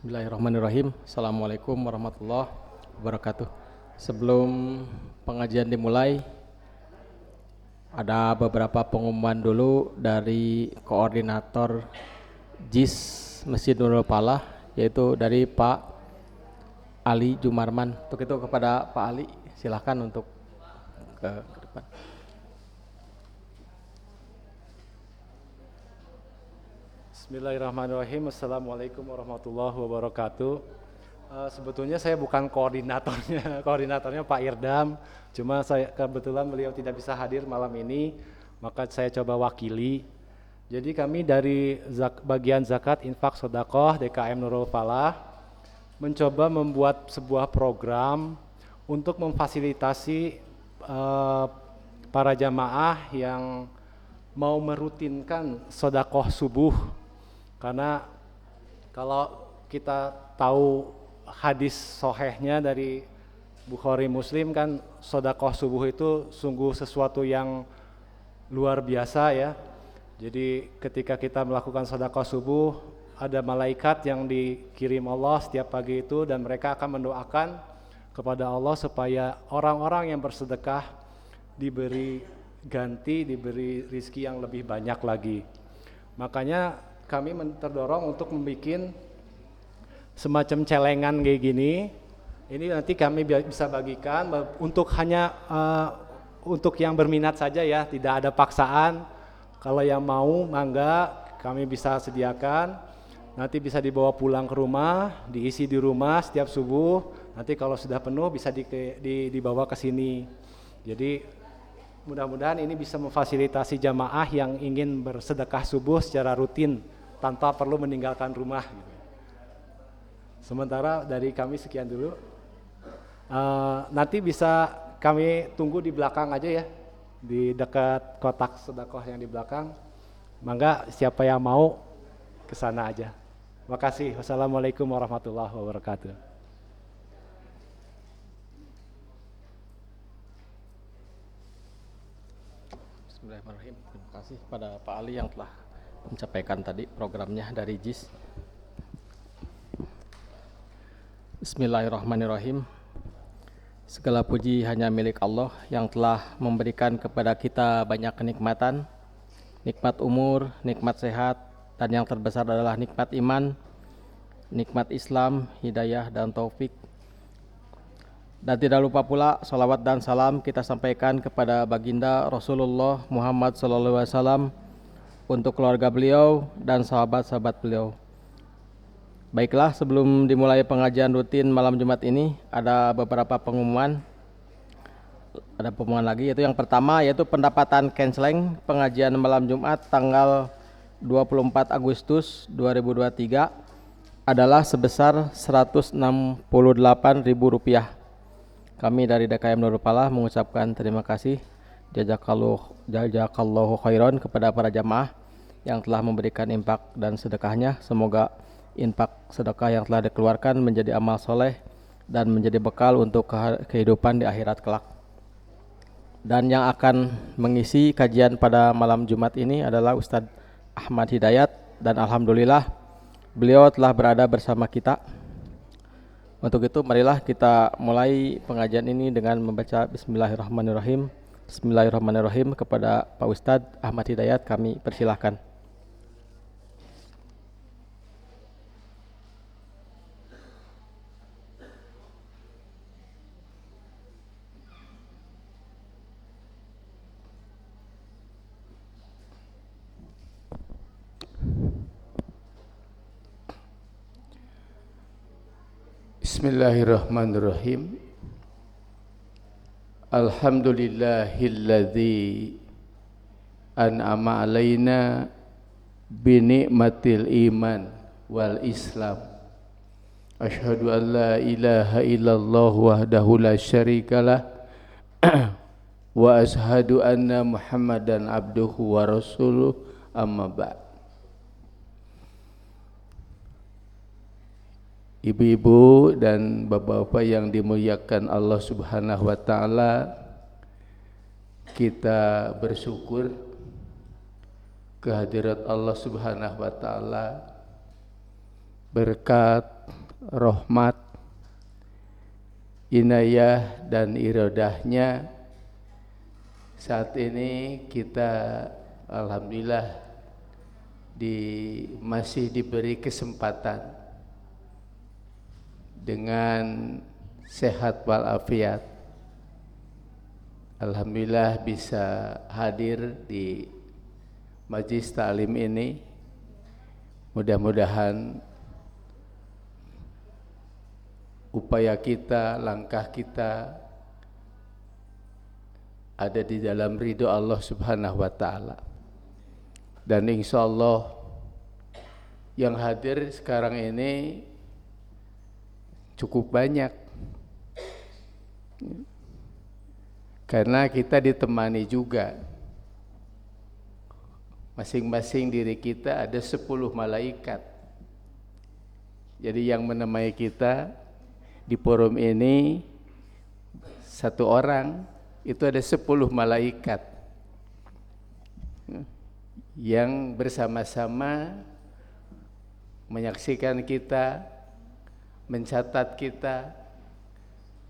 Bismillahirrahmanirrahim. Assalamualaikum warahmatullahi wabarakatuh. Sebelum pengajian dimulai, ada beberapa pengumuman dulu dari koordinator JIS Masjid Nurul Falah, yaitu dari Pak Ali Jumarman. Untuk itu kepada Pak Ali, silakan untuk ke depan. Bismillahirrahmanirrahim. Assalamualaikum warahmatullahi wabarakatuh. Sebetulnya saya bukan koordinatornya, koordinatornya Pak Irdam. Cuma saya kebetulan beliau tidak bisa hadir malam ini, maka saya coba wakili. Jadi kami dari bagian zakat, infak, sedekah DKM Nurul Falah mencoba membuat sebuah program untuk memfasilitasi para jamaah yang mau merutinkan sedekah subuh. Karena kalau kita tahu hadis sohehnya dari Bukhari Muslim kan, sedekah subuh itu sungguh sesuatu yang luar biasa ya. Jadi ketika kita melakukan sedekah subuh, ada malaikat yang dikirim Allah setiap pagi itu, dan mereka akan mendoakan kepada Allah supaya orang-orang yang bersedekah diberi ganti, diberi rizki yang lebih banyak lagi. Makanya kami terdorong untuk membuat semacam celengan kayak gini. Ini nanti kami bisa bagikan untuk hanya untuk yang berminat saja ya, tidak ada paksaan. Kalau yang mau, mangga kami bisa sediakan. Nanti bisa dibawa pulang ke rumah, diisi di rumah setiap subuh. Nanti kalau sudah penuh bisa dibawa ke sini. Jadi mudah-mudahan ini bisa memfasilitasi jamaah yang ingin bersedekah subuh secara rutin tanpa perlu meninggalkan rumah. Sementara dari kami sekian dulu. Nanti bisa kami tunggu di belakang aja ya, di dekat kotak sedekah yang di belakang. Mangga siapa yang mau ke sana aja. Makasih. Wassalamualaikum warahmatullahi wabarakatuh. Bismillahirrahmanirrahim. Terima kasih pada Pak Ali yang telah menyampaikan tadi programnya dari JIS. Bismillahirrahmanirrahim. Segala puji hanya milik Allah yang telah memberikan kepada kita banyak kenikmatan, nikmat umur, nikmat sehat, dan yang terbesar adalah nikmat iman, nikmat Islam, hidayah, dan taufik. Dan tidak lupa pula salawat dan salam kita sampaikan kepada baginda Rasulullah Muhammad SAW, untuk keluarga beliau dan sahabat-sahabat beliau. Baiklah, sebelum dimulai pengajian rutin malam Jumat ini, ada beberapa pengumuman. Ada pengumuman lagi, yaitu yang pertama yaitu pendapatan canceling pengajian malam Jumat tanggal 24 Agustus 2023 adalah sebesar Rp168.000. Kami dari DKM Nurul Falah mengucapkan terima kasih jazakallahu khairan kepada para jamaah yang telah memberikan infak dan sedekahnya. Semoga infak sedekah yang telah dikeluarkan menjadi amal soleh dan menjadi bekal untuk kehidupan di akhirat kelak. Dan yang akan mengisi kajian pada malam Jumat ini adalah Ustadz Ahmad Hidayat, dan alhamdulillah beliau telah berada bersama kita. Untuk itu marilah kita mulai pengajian ini dengan membaca Bismillahirrahmanirrahim. Bismillahirrahmanirrahim. Kepada Pak Ustadz Ahmad Hidayat kami persilahkan. Bismillahirrahmanirrahim. Alhamdulillahilladzi an'ama alaina binikmatil iman wal islam. Asyhadu an la ilaha illallah wahdahu la syarikalah wa asyhadu anna Muhammadan abduhu wa rasuluh, amma ba'd. Ibu-ibu dan bapak-bapak yang dimuliakan Allah Subhanahu wa taala, kita bersyukur kehadirat Allah Subhanahu wa taala berkat rahmat, inayah dan iradahnya, saat ini kita alhamdulillah masih diberi kesempatan dengan sehat walafiat. Alhamdulillah bisa hadir di majlis ta'lim ini. Mudah-mudahan upaya kita, langkah kita ada di dalam ridho Allah Subhanahu wa ta'ala. Dan insya Allah yang hadir sekarang ini cukup banyak, karena kita ditemani juga. Masing-masing diri kita ada 10 malaikat. Jadi yang menemani kita di forum ini satu orang, itu ada 10 malaikat yang bersama-sama menyaksikan kita, mencatat kita,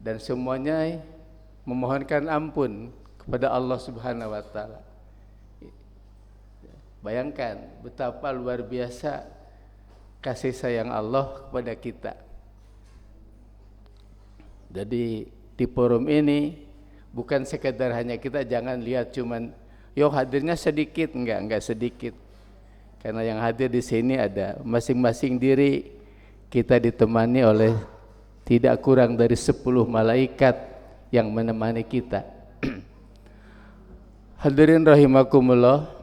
dan semuanya memohonkan ampun kepada Allah Subhanahu wa ta'ala. Bayangkan betapa luar biasa kasih sayang Allah kepada kita. Jadi di forum ini bukan sekedar hanya kita jangan lihat cuman hadirnya sedikit, enggak sedikit. Karena yang hadir di sini ada masing-masing diri kita ditemani oleh tidak kurang dari 10 malaikat yang menemani kita. Hadirin rahimakumullah,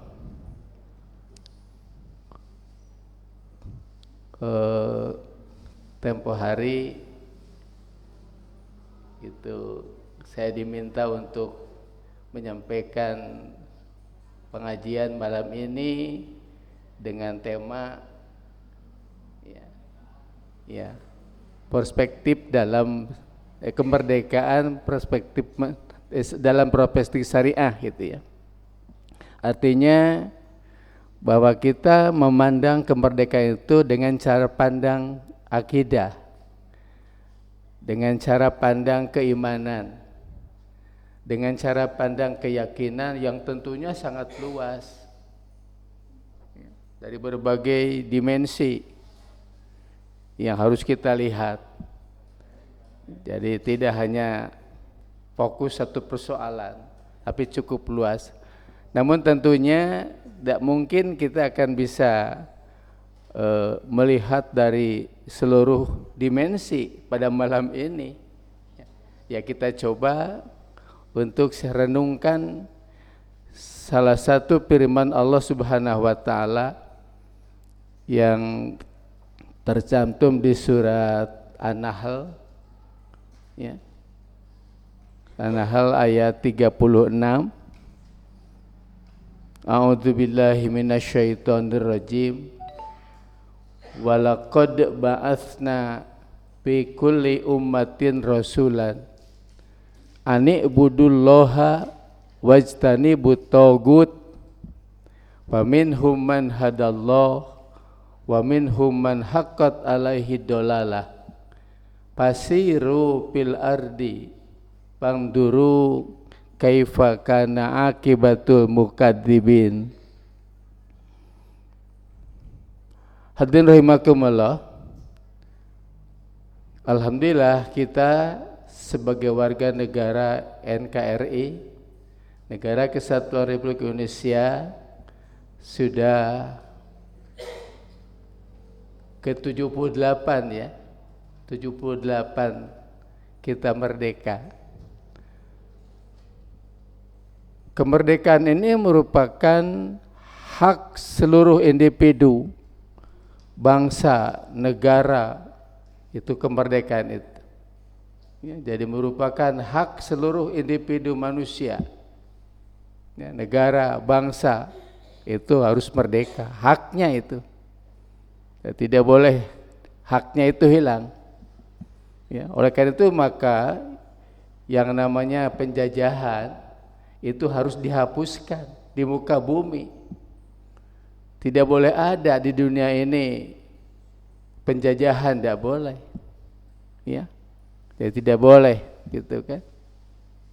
tempo hari itu saya diminta untuk menyampaikan pengajian malam ini dengan tema perspektif dalam kemerdekaan, perspektif dalam perspektif syariah gitu ya. Artinya bahwa kita memandang kemerdekaan itu dengan cara pandang akidah, dengan cara pandang keimanan, dengan cara pandang keyakinan yang tentunya sangat luas dari berbagai dimensi yang harus kita lihat. Jadi tidak hanya fokus satu persoalan, tapi cukup luas. Namun tentunya tidak mungkin kita akan bisa melihat dari seluruh dimensi pada malam ini. Ya kita coba untuk renungkan salah satu firman Allah Subhanahu wa ta'ala yang tercantum di surat An-Nahl ya. An-Nahl ayat 36. A'udzubillahi minasyaitonir rajim. Walaqad ba'atsna fi kulli ummatin rasulan ani'budullaha wajtanibut tagut wa minhum man hadallah wa minhum man haqqat alaihi dolalah fasiru fil ardi fangduru kaifa kana akibatul mukadzibin. Hadirin rahimakumullah, alhamdulillah kita sebagai warga negara NKRI, Negara Kesatuan Republik Indonesia, sudah ke-78 ya, 78 kita merdeka. Kemerdekaan ini merupakan hak seluruh individu, bangsa, negara, itu kemerdekaan itu. Ya, jadi merupakan hak seluruh individu manusia. Ya, negara, bangsa itu harus merdeka, haknya itu. Ya, tidak boleh haknya itu hilang. Ya, oleh karena itu maka yang namanya penjajahan itu harus dihapuskan di muka bumi. Tidak boleh ada di dunia ini penjajahan, tidak boleh. ya. Jadi tidak boleh gitu kan.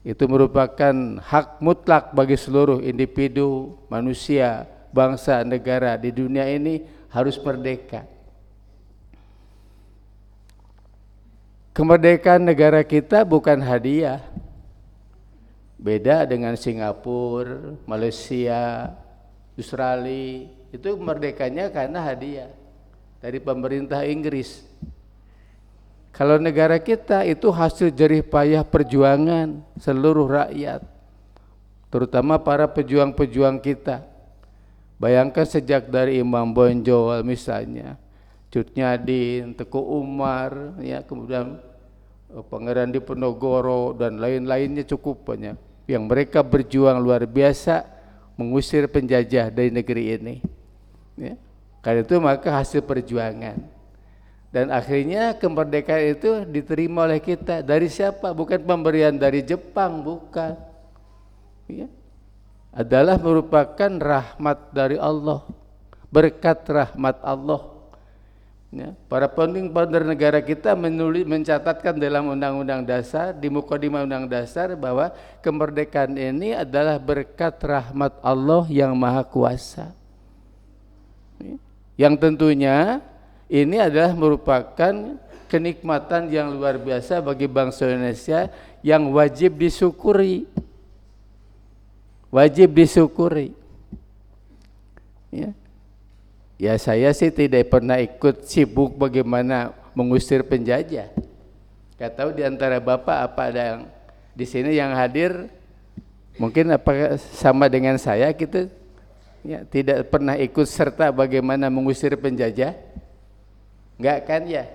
Itu merupakan hak mutlak bagi seluruh individu, manusia, bangsa, negara di dunia ini harus merdeka. Kemerdekaan negara kita bukan hadiah. Beda dengan Singapura, Malaysia, Australia, itu merdekanya karena hadiah dari pemerintah Inggris. Kalau negara kita itu hasil jerih payah perjuangan seluruh rakyat, terutama para pejuang-pejuang kita. Bayangkan sejak dari Imam Bonjol misalnya, Cut Nyadin, Teku Umar, ya, kemudian Pangeran Diponegoro dan lain-lainnya cukup banyak. Yang mereka berjuang luar biasa mengusir penjajah dari negeri ini. Ya. Karena itu maka hasil perjuangan. Dan akhirnya kemerdekaan itu diterima oleh kita. Dari siapa? Bukan pemberian dari Jepang, bukan. Ya. Adalah merupakan rahmat dari Allah, berkat rahmat Allah. Ya. Para founding father negara kita mencatatkan dalam Undang-Undang Dasar, di Mukadimah Undang Dasar, bahwa kemerdekaan ini adalah berkat rahmat Allah yang Maha Kuasa. Ya. Yang tentunya ini adalah merupakan kenikmatan yang luar biasa bagi bangsa Indonesia yang wajib disyukuri. Wajib disyukuri. Ya. Ya, saya sih tidak pernah ikut sibuk bagaimana mengusir penjajah. Gak tahu di antara Bapak apa ada yang di sini yang hadir mungkin apa sama dengan saya gitu. Ya, tidak pernah ikut serta bagaimana mengusir penjajah. Enggak kan ya?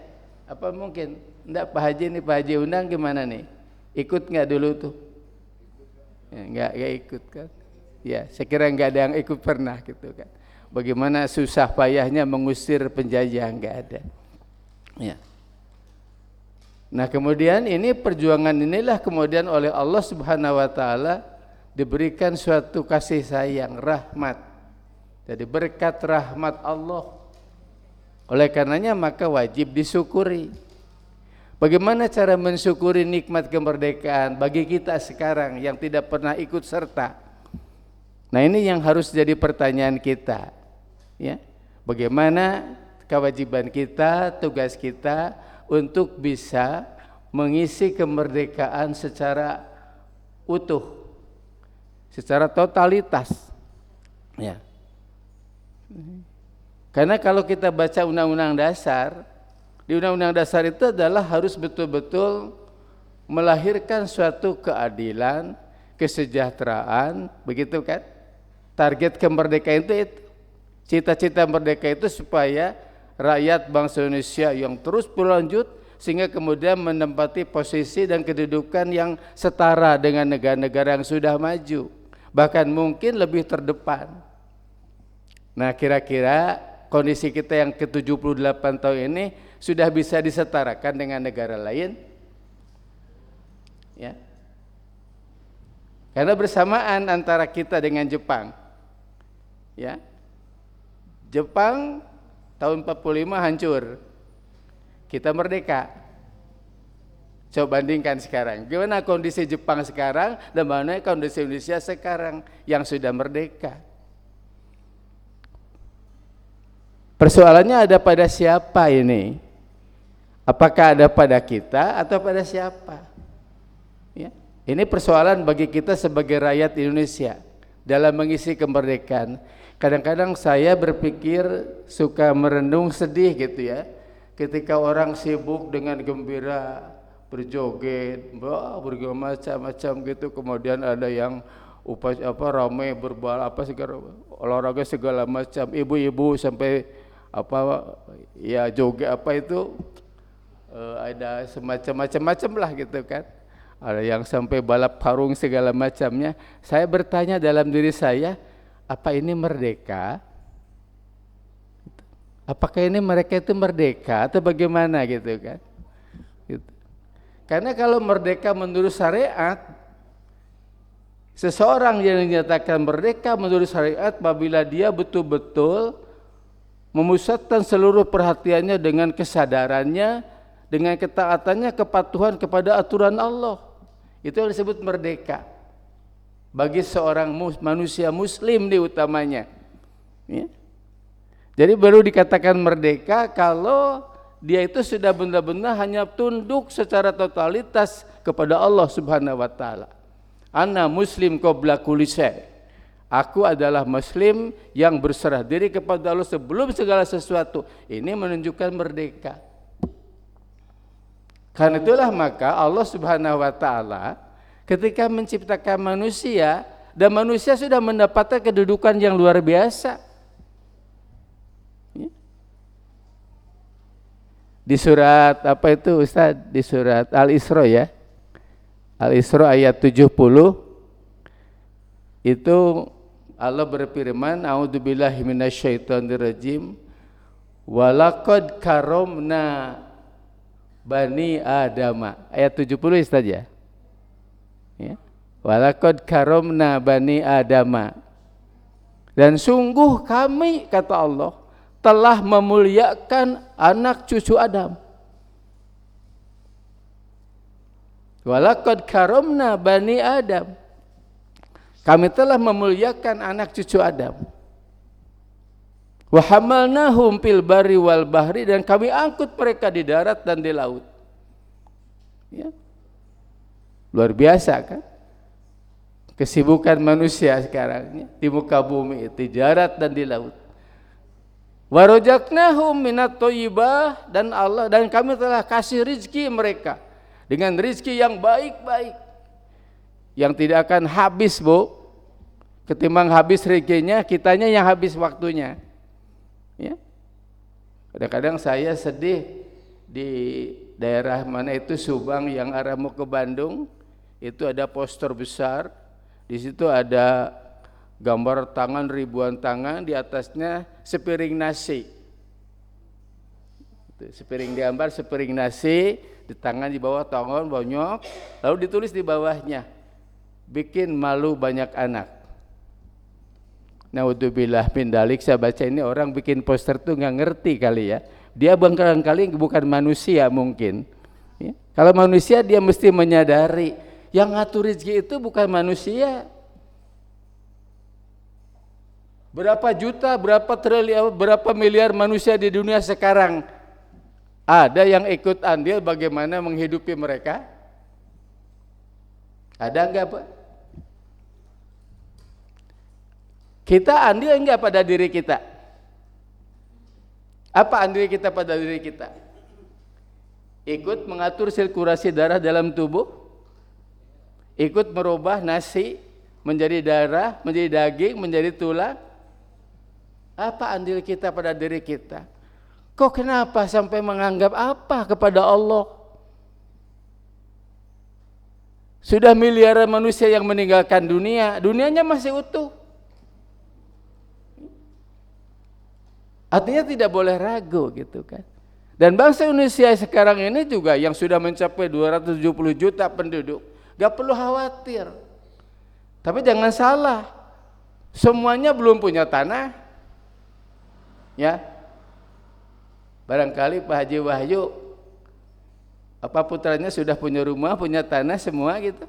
Apa mungkin? Enggak, Pak Haji nih, Pak Haji undang gimana nih? Ikut enggak dulu tuh? Ya, enggak ikut kan? Ya, saya kira enggak ada yang ikut pernah gitu kan. Bagaimana susah payahnya mengusir penjajah, enggak ada. Ya. Nah, kemudian ini perjuangan inilah kemudian oleh Allah Subhanahu wa taala diberikan suatu kasih sayang, rahmat. Jadi berkat rahmat Allah. Oleh karenanya maka wajib disyukuri. Bagaimana cara mensyukuri nikmat kemerdekaan bagi kita sekarang yang tidak pernah ikut serta? Nah, ini yang harus jadi pertanyaan kita. Ya, bagaimana kewajiban kita, tugas kita untuk bisa mengisi kemerdekaan secara utuh, secara totalitas. Ya. Karena kalau kita baca Undang-Undang Dasar, di Undang-Undang Dasar itu adalah harus betul-betul melahirkan suatu keadilan, kesejahteraan, begitu kan? Target kemerdekaan itu. Cita-cita merdeka itu supaya rakyat bangsa Indonesia yang terus berlanjut sehingga kemudian menempati posisi dan kedudukan yang setara dengan negara-negara yang sudah maju, bahkan mungkin lebih terdepan. Nah, kira-kira kondisi kita yang ke-78 tahun ini sudah bisa disetarakan dengan negara lain? Ya. Karena bersamaan antara kita dengan Jepang. Ya. Jepang tahun 45 hancur. Kita merdeka. Coba bandingkan sekarang. Gimana kondisi Jepang sekarang dan bagaimana kondisi Indonesia sekarang yang sudah merdeka? Persoalannya ada pada siapa ini? Apakah ada pada kita atau pada siapa? Ya. Ini persoalan bagi kita sebagai rakyat Indonesia dalam mengisi kemerdekaan. Kadang-kadang saya berpikir suka merenung sedih gitu ya. Ketika orang sibuk dengan gembira berjoget, bermacam-macam gitu, kemudian ada yang ramai berbalap segala olahraga segala macam, ibu-ibu sampai joget ada semacam-macam lah gitu kan. Ada yang sampai balap karung segala macamnya. Saya bertanya dalam diri saya, apa ini merdeka? Apakah ini mereka itu merdeka atau bagaimana gitu kan? Gitu. Karena kalau merdeka menurut syariat, seseorang yang dinyatakan merdeka menurut syariat apabila dia betul-betul memusatkan seluruh perhatiannya dengan kesadarannya dengan ketaatannya, kepatuhan kepada aturan Allah. Itu yang disebut merdeka. Bagi seorang manusia muslim utamanya. Ya. Jadi baru dikatakan merdeka kalau dia itu sudah benar-benar hanya tunduk secara totalitas kepada Allah Subhanahu wa taala. Ana muslim qabla kulli syai'. Aku adalah muslim yang berserah diri kepada Allah sebelum segala sesuatu. Ini menunjukkan merdeka. Karena itulah maka Allah Subhanahu wa taala ketika menciptakan manusia, dan manusia sudah mendapatkan kedudukan yang luar biasa. Di surat apa itu Ustaz? Di surat Al-Isra ya. Al-Isra ayat 70 itu Allah berfirman, a'udzubillahi minasyaitonirrajim, walaqad karomna bani Adama. Ayat 70 Ustaz ya. Ya. Walaqad karomna bani Adama. Dan sungguh kami, kata Allah, telah memuliakan anak cucu Adam. Walaqad karomna bani Adam. Kami telah memuliakan anak cucu Adam. Wa hamalnahum fil barri wal bahri, dan kami angkut mereka di darat dan di laut. Ya. Luar biasa kan? Kesibukan manusia sekarang ya, di muka bumi, di darat dan di laut. Warojaknahum minat thayyibah, dan Allah, dan kami telah kasih rizki mereka dengan rizki yang baik-baik, yang tidak akan habis, Bu. Ketimbang habis rezekinya, kitanya yang habis waktunya. Ya. Kadang-kadang saya sedih di daerah mana itu Subang yang arah mau ke Bandung, itu ada poster besar, di situ ada gambar tangan, ribuan tangan, di atasnya sepiring nasi. Sepiring gambar, sepiring nasi, di tangan, di bawah tangan banyak, lalu ditulis di bawahnya, bikin malu banyak anak. Naudzubillah min dalik. Saya baca ini orang bikin poster tuh nggak ngerti kali ya. Dia barangkali bukan manusia mungkin. Ya. Kalau manusia dia mesti menyadari yang ngatur rezeki itu bukan manusia. Berapa juta, berapa triliun, berapa miliar manusia di dunia sekarang, ada yang ikut andil bagaimana menghidupi mereka? Ada enggak, Pak? Kita andil enggak pada diri kita? Apa andil kita pada diri kita? Ikut mengatur sirkulasi darah dalam tubuh? Ikut merubah nasi menjadi darah, menjadi daging, menjadi tulang? Apa andil kita pada diri kita? Kok kenapa sampai menganggap apa kepada Allah? Sudah miliaran manusia yang meninggalkan dunia, dunianya masih utuh. Artinya tidak boleh ragu gitu kan. Dan bangsa Indonesia sekarang ini juga yang sudah mencapai 270 juta penduduk, gak perlu khawatir. Tapi jangan salah, semuanya belum punya tanah. Ya, barangkali Pak Haji Wahyu, apa putranya sudah punya rumah, punya tanah semua gitu.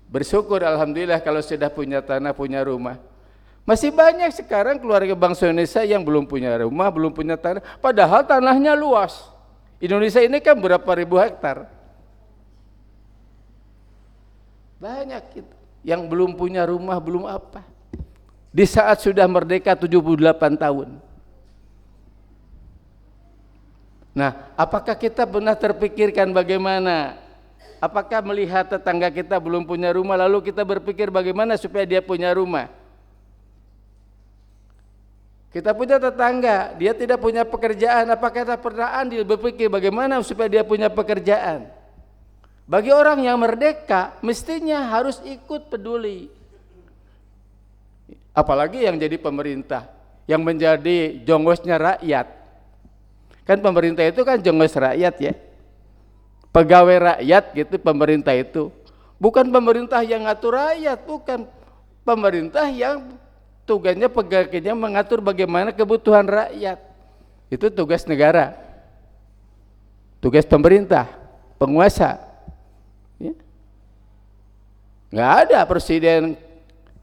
Bersyukur alhamdulillah kalau sudah punya tanah, punya rumah. Masih banyak sekarang keluarga bangsa Indonesia yang belum punya rumah, belum punya tanah, padahal tanahnya luas. Indonesia ini kan berapa ribu hektar. Banyak gitu yang belum punya rumah, belum apa. Di saat sudah merdeka 78 tahun. Nah, apakah kita pernah terpikirkan bagaimana? Apakah melihat tetangga kita belum punya rumah, lalu kita berpikir bagaimana supaya dia punya rumah? Kita punya tetangga, dia tidak punya pekerjaan, apakah kita pernah andil berpikir bagaimana supaya dia punya pekerjaan? Bagi orang yang merdeka, mestinya harus ikut peduli. Apalagi yang jadi pemerintah, yang menjadi jongosnya rakyat. Kan pemerintah itu kan jongos rakyat ya. Pegawai rakyat gitu pemerintah itu. Bukan pemerintah yang ngatur rakyat, bukan. Pemerintah yang tugasnya pegawainya mengatur bagaimana kebutuhan rakyat. Itu tugas negara. tugas pemerintah, penguasa. Ya. Nggak ada presiden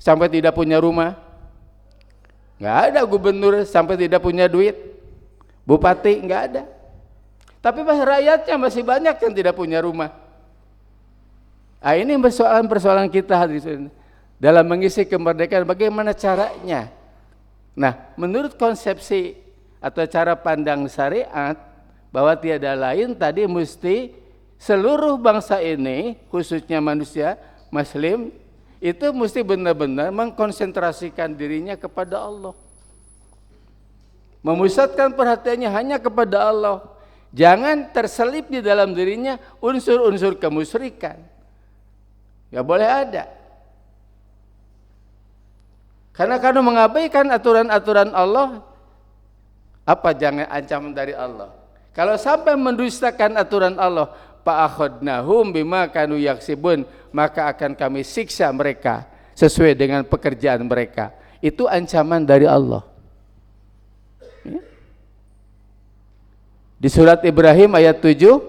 sampai tidak punya rumah, nggak ada gubernur sampai tidak punya duit, bupati nggak ada. Tapi rakyatnya masih banyak yang tidak punya rumah. Nah, ini persoalan kita hadirin dalam mengisi kemerdekaan, bagaimana caranya? Nah, menurut konsepsi atau cara pandang syariat, bahwa tiada lain tadi mesti seluruh bangsa ini, khususnya manusia muslim, itu mesti benar-benar mengkonsentrasikan dirinya kepada Allah, memusatkan perhatiannya hanya kepada Allah, jangan terselip di dalam dirinya unsur-unsur kemusyrikan, nggak boleh ada. Karena kamu mengabaikan aturan-aturan Allah, apa jangan ancaman dari Allah? Kalau sampai mendustakan aturan Allah, fa'akhadnahum bima kanu yaksibun, maka akan kami siksa mereka sesuai dengan pekerjaan mereka. Itu ancaman dari Allah. Ya. Di surat Ibrahim ayat 7,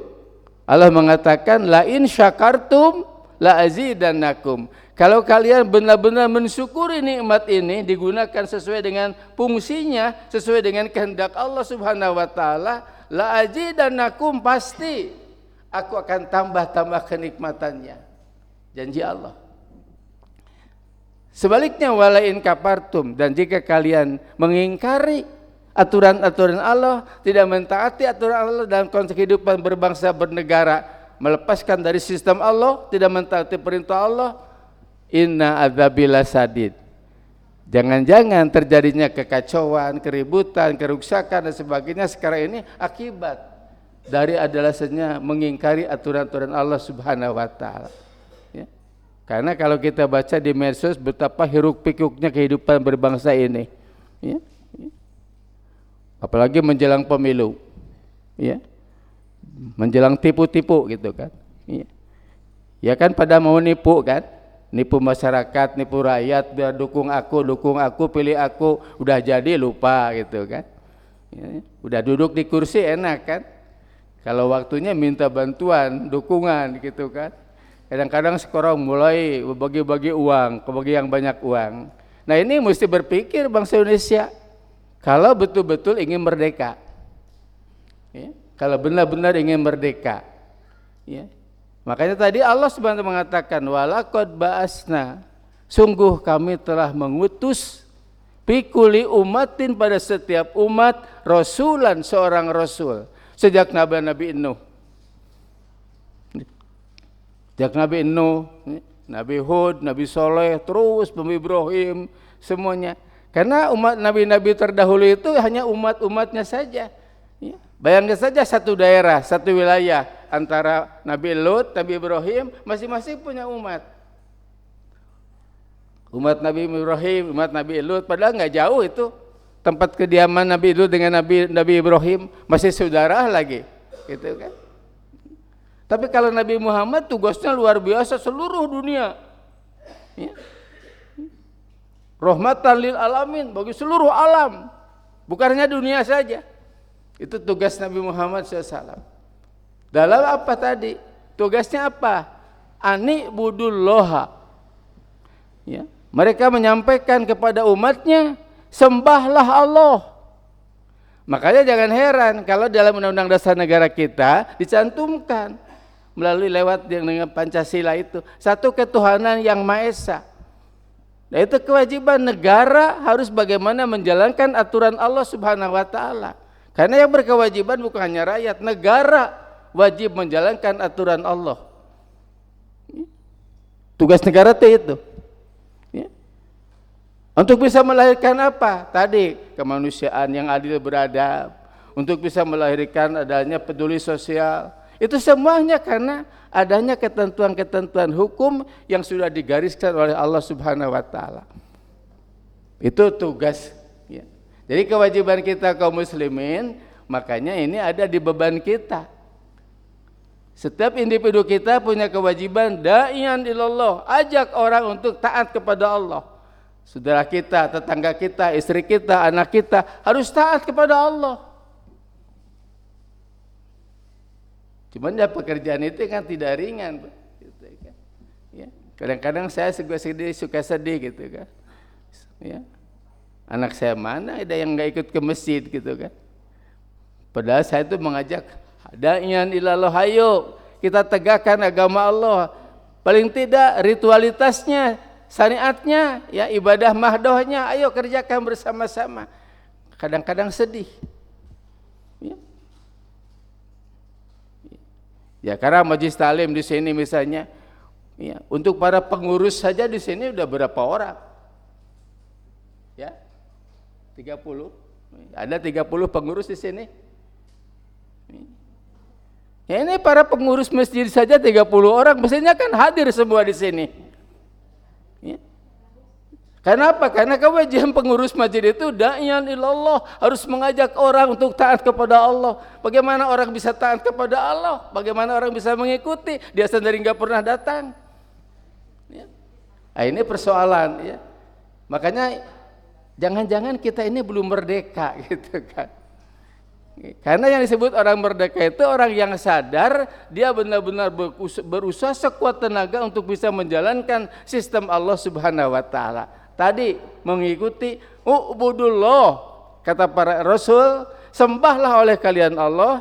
Allah mengatakan, la in syakartum la azidannakum. Kalau kalian benar-benar mensyukuri nikmat ini, digunakan sesuai dengan fungsinya, sesuai dengan kehendak Allah Subhanahu wa taala, la azidannakum, pasti aku akan tambah kenikmatannya. Janji Allah. Sebaliknya, walain kafartum, dan jika kalian mengingkari aturan-aturan Allah, tidak mentaati aturan Allah dalam konteks kehidupan berbangsa bernegara, melepaskan dari sistem Allah, tidak mentaati perintah Allah, inna adzabila sadid. Jangan-jangan terjadinya kekacauan, keributan, keruksakan dan sebagainya sekarang ini akibat dari adalah mengingkari aturan-aturan Allah Subhanahu wa taala. Ya. Karena kalau kita baca di medsos betapa hiruk-pikuknya kehidupan berbangsa ini. Ya. Apalagi menjelang pemilu. Ya. Menjelang tipu-tipu gitu kan. Ya. Ya kan pada mau nipu kan? Nipu masyarakat, nipu rakyat, biar dukung aku, pilih aku, udah jadi lupa gitu kan. Ya. Udah duduk di kursi enak kan? Kalau waktunya minta bantuan, dukungan gitu kan. Kadang-kadang sekarang mulai bagi-bagi uang, bagi yang banyak uang. Nah ini mesti berpikir bangsa Indonesia, kalau betul-betul ingin merdeka, ya, kalau benar-benar ingin merdeka, ya. Makanya tadi Allah Subhanahu mengatakan, walaqad ba'asna, sungguh kami telah mengutus fi kulli umatin, pada setiap umat, rasulan, seorang rasul. Sejak Nabi Nuh, sejak Nabi Nuh, Nabi Hud, Nabi Soleh, terus Nabi Ibrahim, semuanya. Karena umat nabi-nabi terdahulu itu hanya umat-umatnya saja. Ya. Bayangkan saja satu daerah, satu wilayah, antara Nabi Lut, Nabi Ibrahim, masing-masing punya umat. Umat Nabi Ibrahim, umat Nabi Lut, padahal nggak jauh itu. Tempat kediaman Nabi Lut dengan Nabi Ibrahim masih saudara lagi, gitu kan. Tapi kalau Nabi Muhammad tugasnya luar biasa, seluruh dunia. Ya. Rahmatan lil alamin, bagi seluruh alam, bukan hanya dunia saja. Itu tugas Nabi Muhammad SAW. Dalam apa tadi? Tugasnya apa? Ani budulloha. Ya. Mereka menyampaikan kepada umatnya, sembahlah Allah. Makanya jangan heran kalau dalam Undang-Undang Dasar Negara kita dicantumkan melalui lewat dengan Pancasila itu satu ketuhanan yang Maha Esa. Nah, itu kewajiban negara harus bagaimana menjalankan aturan Allah Subhanahu wa taala. Karena yang berkewajiban bukan hanya rakyat, negara wajib menjalankan aturan Allah. Tugas negara itu. Untuk bisa melahirkan apa? Tadi kemanusiaan yang adil beradab, untuk bisa melahirkan adanya peduli sosial. Itu semuanya karena adanya ketentuan-ketentuan hukum yang sudah digariskan oleh Allah Subhanahu wa taala. Itu tugas, ya. Jadi kewajiban kita kaum muslimin, makanya ini ada di beban kita. Setiap individu kita punya kewajiban da'iyan ilallah, ajak orang untuk taat kepada Allah. Saudara kita, tetangga kita, istri kita, anak kita harus taat kepada Allah. Cuman ya pekerjaan itu kan tidak ringan, gitu kan. Ya, kadang-kadang saya suka sedih gitu kan. Ya. Anak saya mana ada yang nggak ikut ke masjid gitu kan. Padahal saya itu mengajak da'iyan ilallah, ayo kita tegakkan agama Allah. Paling tidak ritualitasnya, syariatnya, ya ibadah mahdohnya, ayo kerjakan bersama-sama. Kadang-kadang sedih. Ya. Ya karena majelis taklim di sini misalnya, ya, untuk para pengurus saja di sini udah berapa orang? Ya, 30. Ada 30 pengurus di sini. Ya ini para pengurus masjid saja 30 orang, mestinya kan hadir semua di sini. Ya. Karena apa? Karena kewajiban pengurus masjid itu da'iyan ilallah, harus mengajak orang untuk taat kepada Allah. Bagaimana orang bisa taat kepada Allah? Bagaimana orang bisa mengikuti? Dia sendiri nggak pernah datang. Ya. Nah, ini persoalan. Ya. Makanya jangan-jangan kita ini belum merdeka gitu kan. Karena yang disebut orang merdeka itu orang yang sadar dia benar-benar berusaha sekuat tenaga untuk bisa menjalankan sistem Allah Subhanahu wa taala. Tadi mengikuti ubudullah, kata para rasul, sembahlah oleh kalian Allah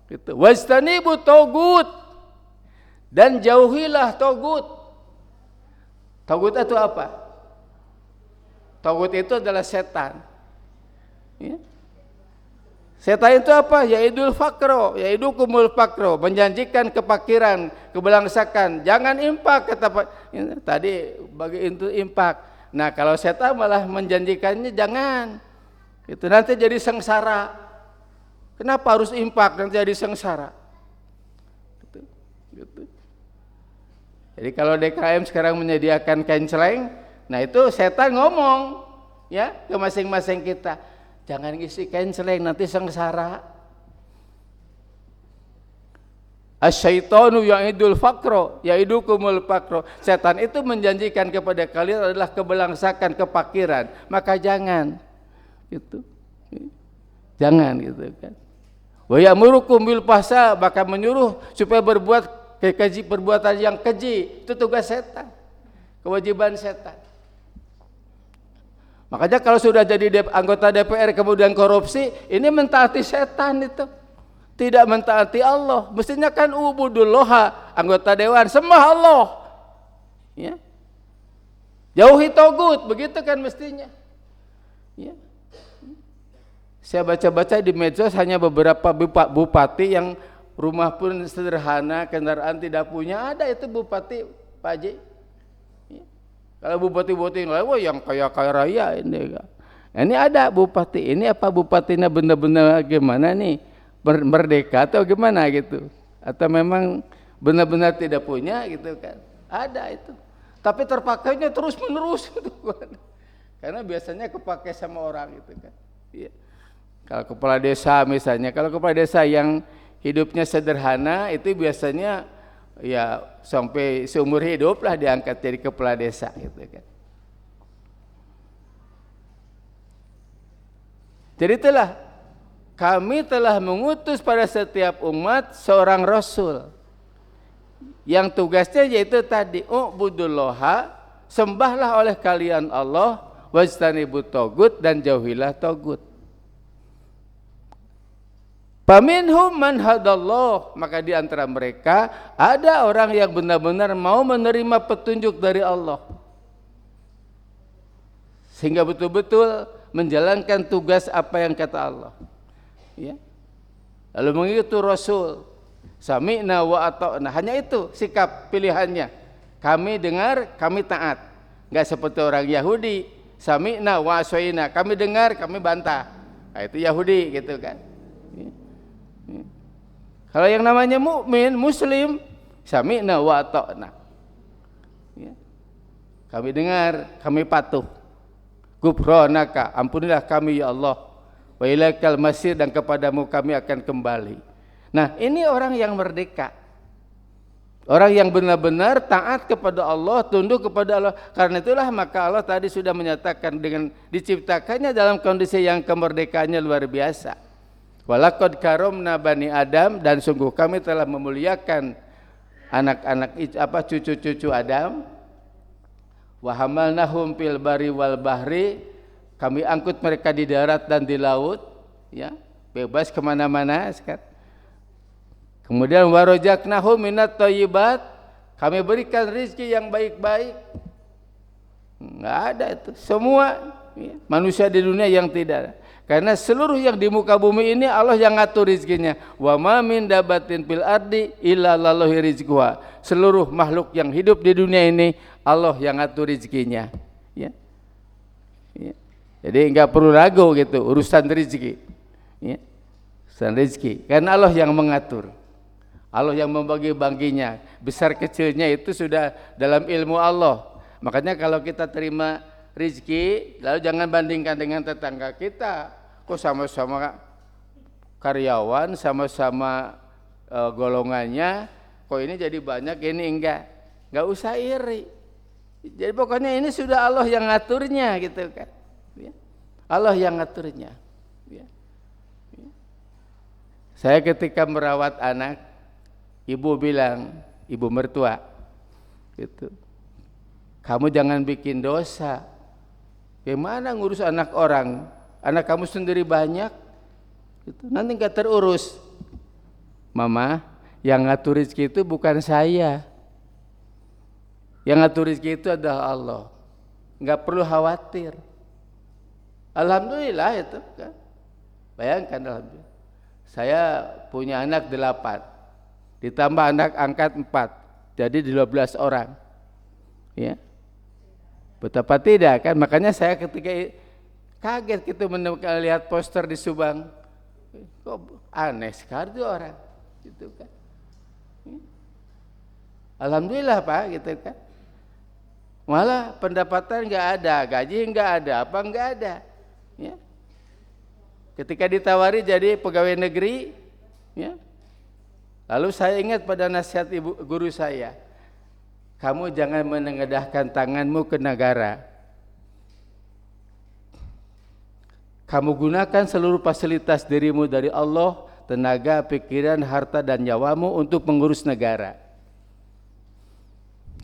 gitu. Wastanibu tagut, dan jauhilah tagut. Tagut itu apa? Tagut itu adalah setan. Ya. Setan itu apa? Yaidul fakro, yaidukumul fakro, menjanjikan kepakiran, kebelangsakan. Jangan impak, kata Pak. Tadi bagi itu impak. Nah kalau setan malah menjanjikannya jangan. Itu nanti jadi sengsara. Kenapa harus impak dan jadi sengsara? Gitu. Jadi kalau DKM sekarang menyediakan canceleng, nah itu setan ngomong ya ke masing-masing kita. Jangan ngisi canceleng nanti sengsara. Asyaitonu ya'idul fakro, ya'idukumul fakro. Setan itu menjanjikan kepada kalian adalah kebelangsakan, kepakiran. Maka jangan. Gitu. Jangan gitu kan. Wa ya'murukum bil fahsya, maka menyuruh supaya berbuat keji, perbuatan yang keji. Itu tugas setan. Kewajiban setan. Makanya kalau sudah jadi anggota DPR kemudian korupsi, ini mentaati setan itu. Tidak mentaati Allah. Mestinya kan ubudullah, anggota dewan, sembah Allah. Ya. Jauhi togut, begitu kan mestinya. Ya. Saya baca-baca di medsos hanya beberapa bupati yang rumah pun sederhana, kendaraan tidak punya, ada itu bupati Pak Haji. Kalau bupati-bupati yang lain, wah yang kaya-kaya raya ini. Nah, ini ada bupati, ini apa bupatinya benar-benar gimana nih? Merdeka atau gimana gitu? Atau memang benar-benar tidak punya gitu kan? Ada itu. Tapi terpakainya terus-menerus gitu kan. Karena biasanya kepakai sama orang gitu kan. Iya. Kalau kepala desa misalnya, kalau kepala desa yang hidupnya sederhana itu biasanya ya sampai seumur hidup lah diangkat jadi kepala desa gitu kan. Jadi itulah kami telah mengutus pada setiap umat seorang rasul yang tugasnya yaitu tadi ubudullaha, sembahlah oleh kalian Allah, wajtanibut togut, dan jauhilah togut. Faminhum man hadallah, maka di antara mereka ada orang yang benar-benar mau menerima petunjuk dari Allah sehingga betul-betul menjalankan tugas apa yang kata Allah. Ya. Lalu mengikuti Rasul, sami'na wa ata'na, hanya itu sikap pilihannya. Kami dengar, kami taat. Enggak seperti orang Yahudi, sami'na wa asoina, kami dengar, kami bantah. Nah, itu Yahudi gitu kan. Ya. Ya. Kalau yang namanya mukmin, muslim, sami'na wa ata'na. Ya. Kami dengar, kami patuh. Gufranaka, ampunilah kami ya Allah. Wa ilaikal masir, dan kepadamu kami akan kembali. Nah, ini orang yang merdeka. Orang yang benar-benar taat kepada Allah, tunduk kepada Allah. Karena itulah maka Allah tadi sudah menyatakan dengan diciptakannya dalam kondisi yang kemerdekaannya luar biasa. Walaqad karomna bani Adam, dan sungguh kami telah memuliakan cucu-cucu Adam. Wa hamalnahum fil bari wal bahri, kami angkut mereka di darat dan di laut, ya, bebas kemana-mana. Kemudian warojaknahum minat thayyibat, kami berikan rizki yang baik-baik. Nggak ada itu semua, ya, manusia di dunia yang tidak ada. Karena seluruh yang di muka bumi ini Allah yang ngatur rizkinya. Wa ma min dabatin fil ardi illa lillahi rizquha. Seluruh makhluk yang hidup di dunia ini Allah yang ngatur rizkinya. Ya. Ya. Jadi enggak perlu ragu gitu urusan rezeki. Ya. Urusan rezeki. Karena Allah yang mengatur. Allah yang membagi-baginya. Besar kecilnya itu sudah dalam ilmu Allah. Makanya kalau kita terima rezeki, lalu jangan bandingkan dengan tetangga kita. Kok sama-sama karyawan, sama-sama golongannya, kok ini jadi banyak, ini enggak usah iri. Jadi pokoknya ini sudah Allah yang ngaturnya gitu kan. Ya. Allah yang ngaturnya. Ya. Ya. Saya ketika merawat anak, ibu bilang, ibu mertua, gitu, kamu jangan bikin dosa. Gimana ngurus anak orang? Anak kamu sendiri banyak, gitu. Nanti nggak terurus. Mama, yang ngatur rezeki itu bukan saya. Yang ngatur rezeki itu adalah Allah. Nggak perlu khawatir. Alhamdulillah itu kan. Bayangkan, alhamdulillah. Saya punya anak 8, ditambah anak angkat 4, jadi 12 orang. Ya. Betapa tidak kan, makanya saya ketika kaget gitu melihat poster di Subang, kok aneh sekali tuh orang, gitu kan. Alhamdulillah Pak, gitu kan. Malah pendapatan nggak ada, gaji nggak ada, apa nggak ada. Ya. Ketika ditawari jadi pegawai negeri, ya. Lalu saya ingat pada nasihat ibu guru saya, kamu jangan menengadahkan tanganmu ke negara. Kamu gunakan seluruh fasilitas dirimu dari Allah, tenaga, pikiran, harta, dan nyawamu untuk mengurus negara.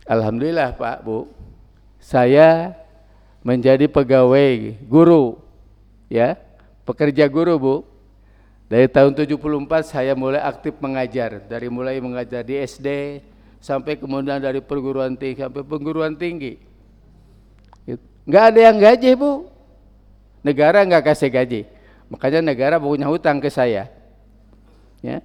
Alhamdulillah Pak, Bu, saya menjadi pegawai guru, ya, pekerja guru, Bu. Dari tahun 74 saya mulai aktif mengajar, dari mulai mengajar di SD sampai kemudian dari perguruan tinggi sampai perguruan tinggi. Nggak ada yang gaji, Bu. Negara nggak kasih gaji, makanya negara punya hutang ke saya. Ya,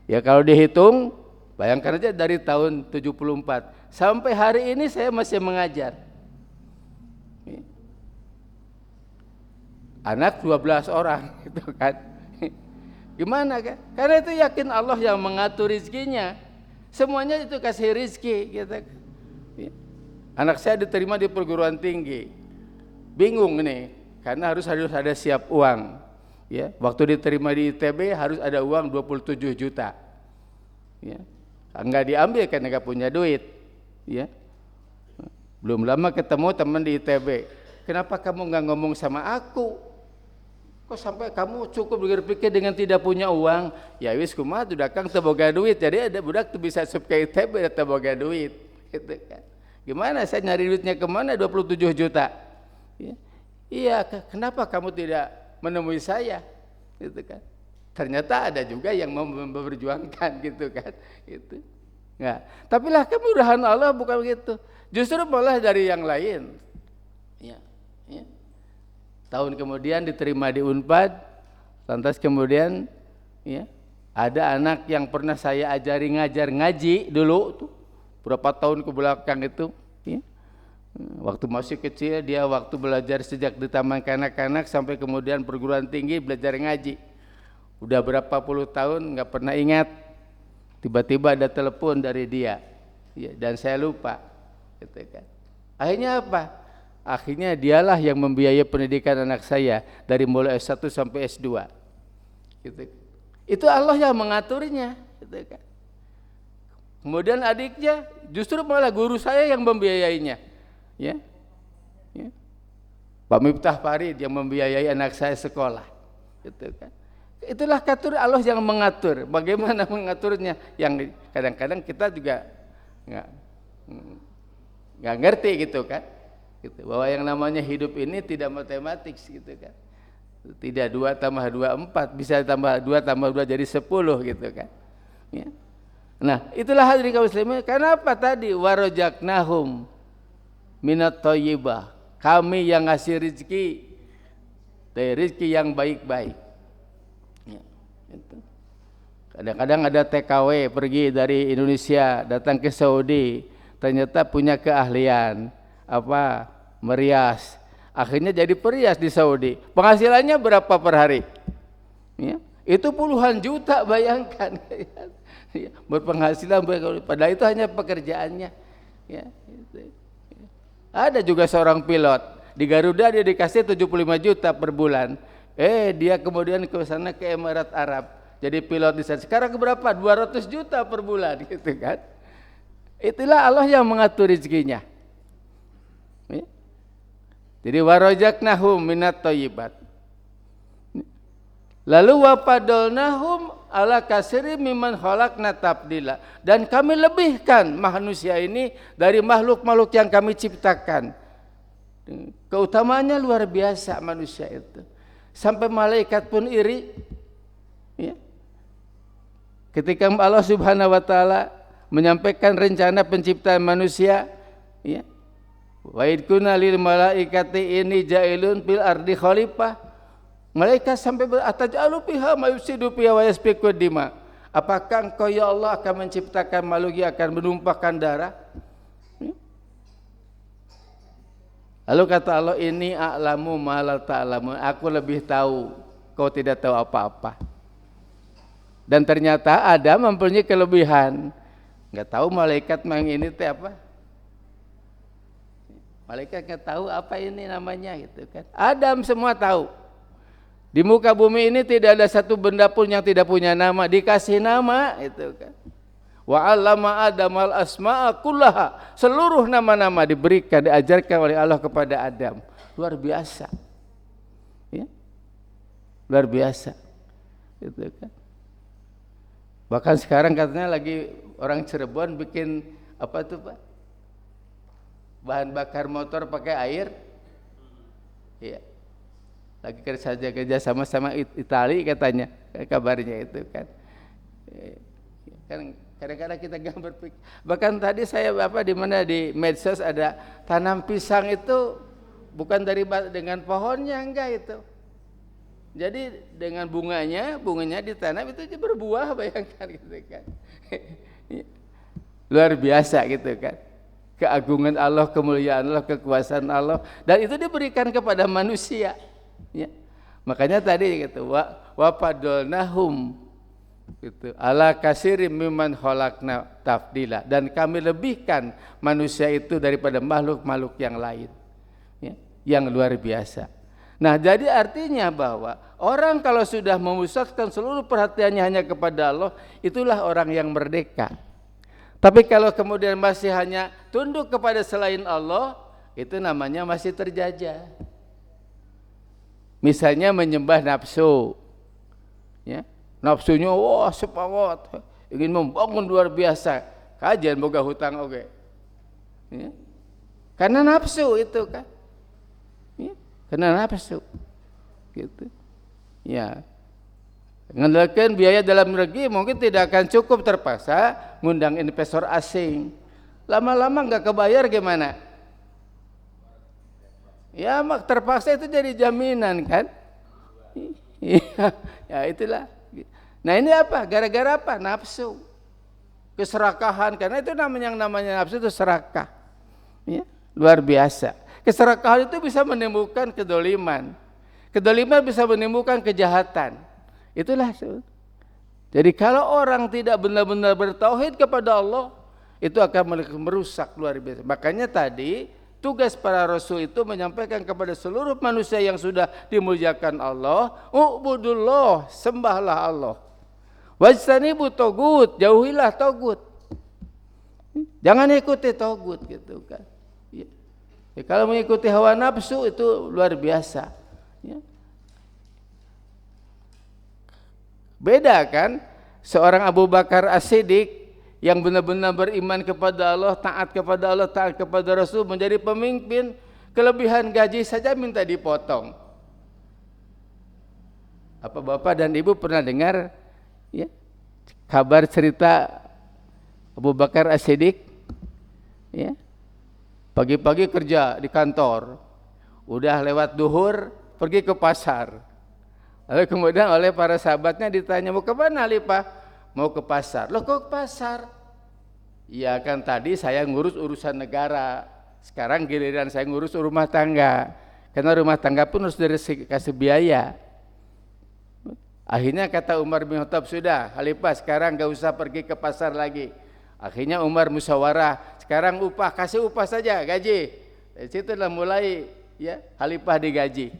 ya kalau dihitung, bayangkan aja dari tahun 74 sampai hari ini saya masih mengajar. Ya. Anak 12 orang, gitu kan. Gimana kan? Karena itu yakin Allah yang mengatur rizkinya. Semuanya itu kasih rizki, gitu. Ya. Anak saya diterima di perguruan tinggi, bingung nih. Karena harus ada siap uang, ya. Waktu diterima di ITB harus ada uang 27 juta, ya. Enggak diambil karena enggak punya duit, ya. Belum lama ketemu teman di ITB, kenapa kamu enggak ngomong sama aku? Kok sampai kamu cukup berpikir dengan tidak punya uang? Ya wis kumaha udah kang teu boga duit, jadi ada budak tuh bisa sup ke ITB teu boga duit, gitu kan. Gimana saya nyari duitnya kemana 27 juta? Ya. Iya, kenapa kamu tidak menemui saya? Gitu kan. Ternyata ada juga yang memperjuangkan, gitu kan. Gitu. Nah, tapi lah kemurahan Allah bukan begitu. Justru malah dari yang lain. Ya, ya. Tahun kemudian diterima di Unpad, lantas kemudian, ya, ada anak yang pernah saya ajari ngajar ngaji dulu tuh, berapa tahun ke belakang itu, ya. Waktu masih kecil dia waktu belajar sejak di taman kanak-kanak sampai kemudian perguruan tinggi belajar ngaji. Udah berapa puluh tahun nggak pernah ingat. Tiba-tiba ada telepon dari dia, ya, dan saya lupa. Gitu kan. Akhirnya apa? Akhirnya dialah yang membiayai pendidikan anak saya dari mulai S1 sampai S2. Gitu. Itu Allah yang mengaturnya. Gitu kan. Kemudian adiknya justru malah guru saya yang membiayainya. Ya, ya. Pak Miftah Farid yang membiayai anak saya sekolah, gitu kan. Itulah katur Allah yang mengatur. Bagaimana mengaturnya? Yang kadang-kadang kita juga nggak ngerti gitu kan? Gitu. Bahwa yang namanya hidup ini tidak matematik gitu kan? Tidak 2 tambah 2 4, bisa tambah 2 tambah 2 jadi 10 gitu kan? Ya. Nah, itulah hadirin kaum muslimin. Kenapa tadi warajaknahum minat thayyibah? Kami yang ngasih rezeki dari rezeki yang baik-baik. Ya, itu. Kadang-kadang ada TKW pergi dari Indonesia datang ke Saudi, ternyata punya keahlian apa merias, akhirnya jadi perias di Saudi. Penghasilannya berapa per hari? Ya, itu puluhan juta, bayangkan. Ya, berpenghasilan, padahal itu hanya pekerjaannya. Ya, itu. Ada juga seorang pilot di Garuda, dia dikasih 75 juta per bulan. Dia kemudian ke sana ke Emirat Arab jadi pilot di sana. Sekarang berapa? 200 juta per bulan gitu kan. Itulah Allah yang mengatur rezekinya. Ya. Jadi warajaknahum minat thayyibat. Lalu wapadolnahum ala kasiri mimman khalaqna tabdila, dan kami lebihkan manusia ini dari makhluk-makhluk yang kami ciptakan. Keutamaannya luar biasa manusia itu, sampai malaikat pun iri. Ya. Ketika Allah Subhanahu wa taala menyampaikan rencana penciptaan manusia, ya. Wa id kunna lil malaikati inni ja'ilun fil ardi khalifah. Malaikat sampai atajalu fiha ma yufsidu fiha wa yasfiku dima. Apakah engkau ya Allah akan menciptakan makhluk yang akan menumpahkan darah? Lalu kata Allah, ini a'lamu ma la ta'lamun. Aku lebih tahu, kau tidak tahu apa-apa. Dan ternyata Adam mempunyai kelebihan. Enggak tahu malaikat yang ini teh apa? Malaikat enggak tahu apa ini namanya gitu kan. Adam semua tahu. Di muka bumi ini tidak ada satu benda pun yang tidak punya nama, dikasih nama itu kan. Wa 'allama Adamal asma'a kullaha. Seluruh nama-nama diberikan, diajarkan oleh Allah kepada Adam. Luar biasa. Ya. Luar biasa. Itu kan. Bahkan sekarang katanya lagi orang Cirebon bikin apa tuh Pak? Bahan bakar motor pakai air. Iya. Lagi kerja sama Itali katanya, kabarnya itu kan. Kan kadang-kadang kita nggak berpikir. Bahkan tadi saya di mana di medsos ada tanam pisang itu bukan dengan pohonnya, enggak itu. Jadi dengan bunganya ditanam itu berbuah, bayangkan gitu kan. Luar biasa gitu kan. Keagungan Allah, kemuliaan Allah, kekuasaan Allah, dan itu diberikan kepada manusia. Ya. Makanya tadi gitu wa padolnahum gitu ala kasirim mimman khalaqna tafdila, dan kami lebihkan manusia itu daripada makhluk-makhluk yang lain, ya, yang luar biasa. Nah, jadi artinya bahwa orang kalau sudah memusatkan seluruh perhatiannya hanya kepada Allah, itulah orang yang merdeka. Tapi kalau kemudian masih hanya tunduk kepada selain Allah, itu namanya masih terjajah. Misalnya menyembah nafsu, ya, nafsunya wah semangat, ingin membangun luar biasa, kajian boga hutang oke, ya. Karena nafsu itu kan, ya, karena nafsu, gitu, ya. Mengandalkan biaya dalam negeri mungkin tidak akan cukup, terpaksa ngundang investor asing, lama-lama nggak kebayar gimana? Ya, mak terpaksa itu jadi jaminan kan? Ya itulah. Nah ini apa? Gara-gara apa? Nafsu, keserakahan. Karena itu yang namanya nafsu itu serakah. Ya, luar biasa. Keserakahan itu bisa menimbulkan kedoliman. Kedoliman bisa menimbulkan kejahatan. Itulah. Jadi kalau orang tidak benar-benar bertauhid kepada Allah, itu akan merusak luar biasa. Makanya tadi tugas para rasul itu menyampaikan kepada seluruh manusia yang sudah dimuliakan Allah, ubudullah, sembahlah Allah. Wajtanibu togut, jauhilah togut. Jangan ikuti togut gitu kan. Ya. Ya, kalau mengikuti hawa nafsu itu luar biasa. Ya. Beda kan? Seorang Abu Bakar As-Siddiq yang benar-benar beriman kepada Allah, taat kepada Allah, taat kepada Rasul, menjadi pemimpin, kelebihan gaji saja minta dipotong. Apa Bapak dan Ibu pernah dengar ya, kabar cerita Abu Bakar As-Siddiq? Ya. Pagi-pagi kerja di kantor, udah lewat duhur pergi ke pasar. Lalu kemudian oleh para sahabatnya ditanya, mau ke mana Pak? Mau ke pasar. Loh kok ke pasar? Ya kan tadi saya ngurus urusan negara, sekarang giliran saya ngurus rumah tangga. Karena rumah tangga pun harus dikasih biaya. Akhirnya kata Umar bin Khattab, sudah Khalifah sekarang gak usah pergi ke pasar lagi. Akhirnya Umar musyawarah, sekarang upah, kasih upah saja, gaji. Dari situlah mulai ya Khalifah digaji.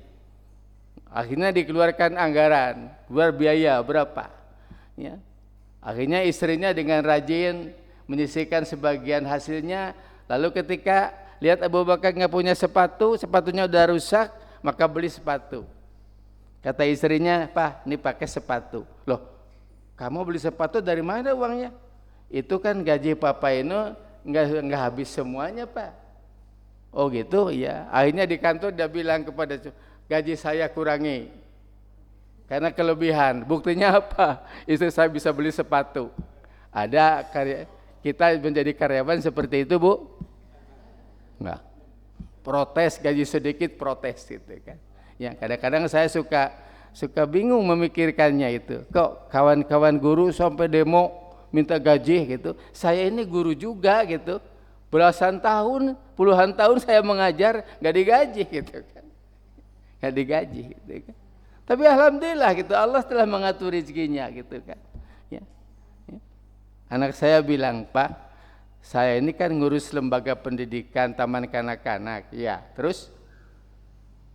Akhirnya dikeluarkan anggaran, keluar biaya berapa. Ya. Akhirnya istrinya dengan rajin menyisihkan sebagian hasilnya. Lalu ketika lihat Abu Bakar nggak punya sepatu, sepatunya udah rusak, maka beli sepatu. Kata istrinya, Pak, ini pakai sepatu. Loh, kamu beli sepatu dari mana uangnya? Itu kan gaji Papa ini nggak habis semuanya, Pak. Oh gitu, ya. Akhirnya di kantor dia bilang kepada gaji saya kurangi. Karena kelebihan, buktinya apa? Istri saya bisa beli sepatu. Ada kita menjadi karyawan seperti itu, Bu? Enggak. Protes gaji sedikit, protes gitu kan. Ya kadang-kadang saya suka bingung memikirkannya itu. Kok kawan-kawan guru sampai demo minta gaji gitu. Saya ini guru juga gitu. Belasan tahun, puluhan tahun saya mengajar, nggak digaji gitu kan. Nggak digaji gitu kan. Tapi alhamdulillah gitu, Allah telah mengatur rezekinya gitu kan. Ya. Ya. Anak saya bilang, Pak, saya ini kan ngurus lembaga pendidikan taman kanak-kanak. Ya, terus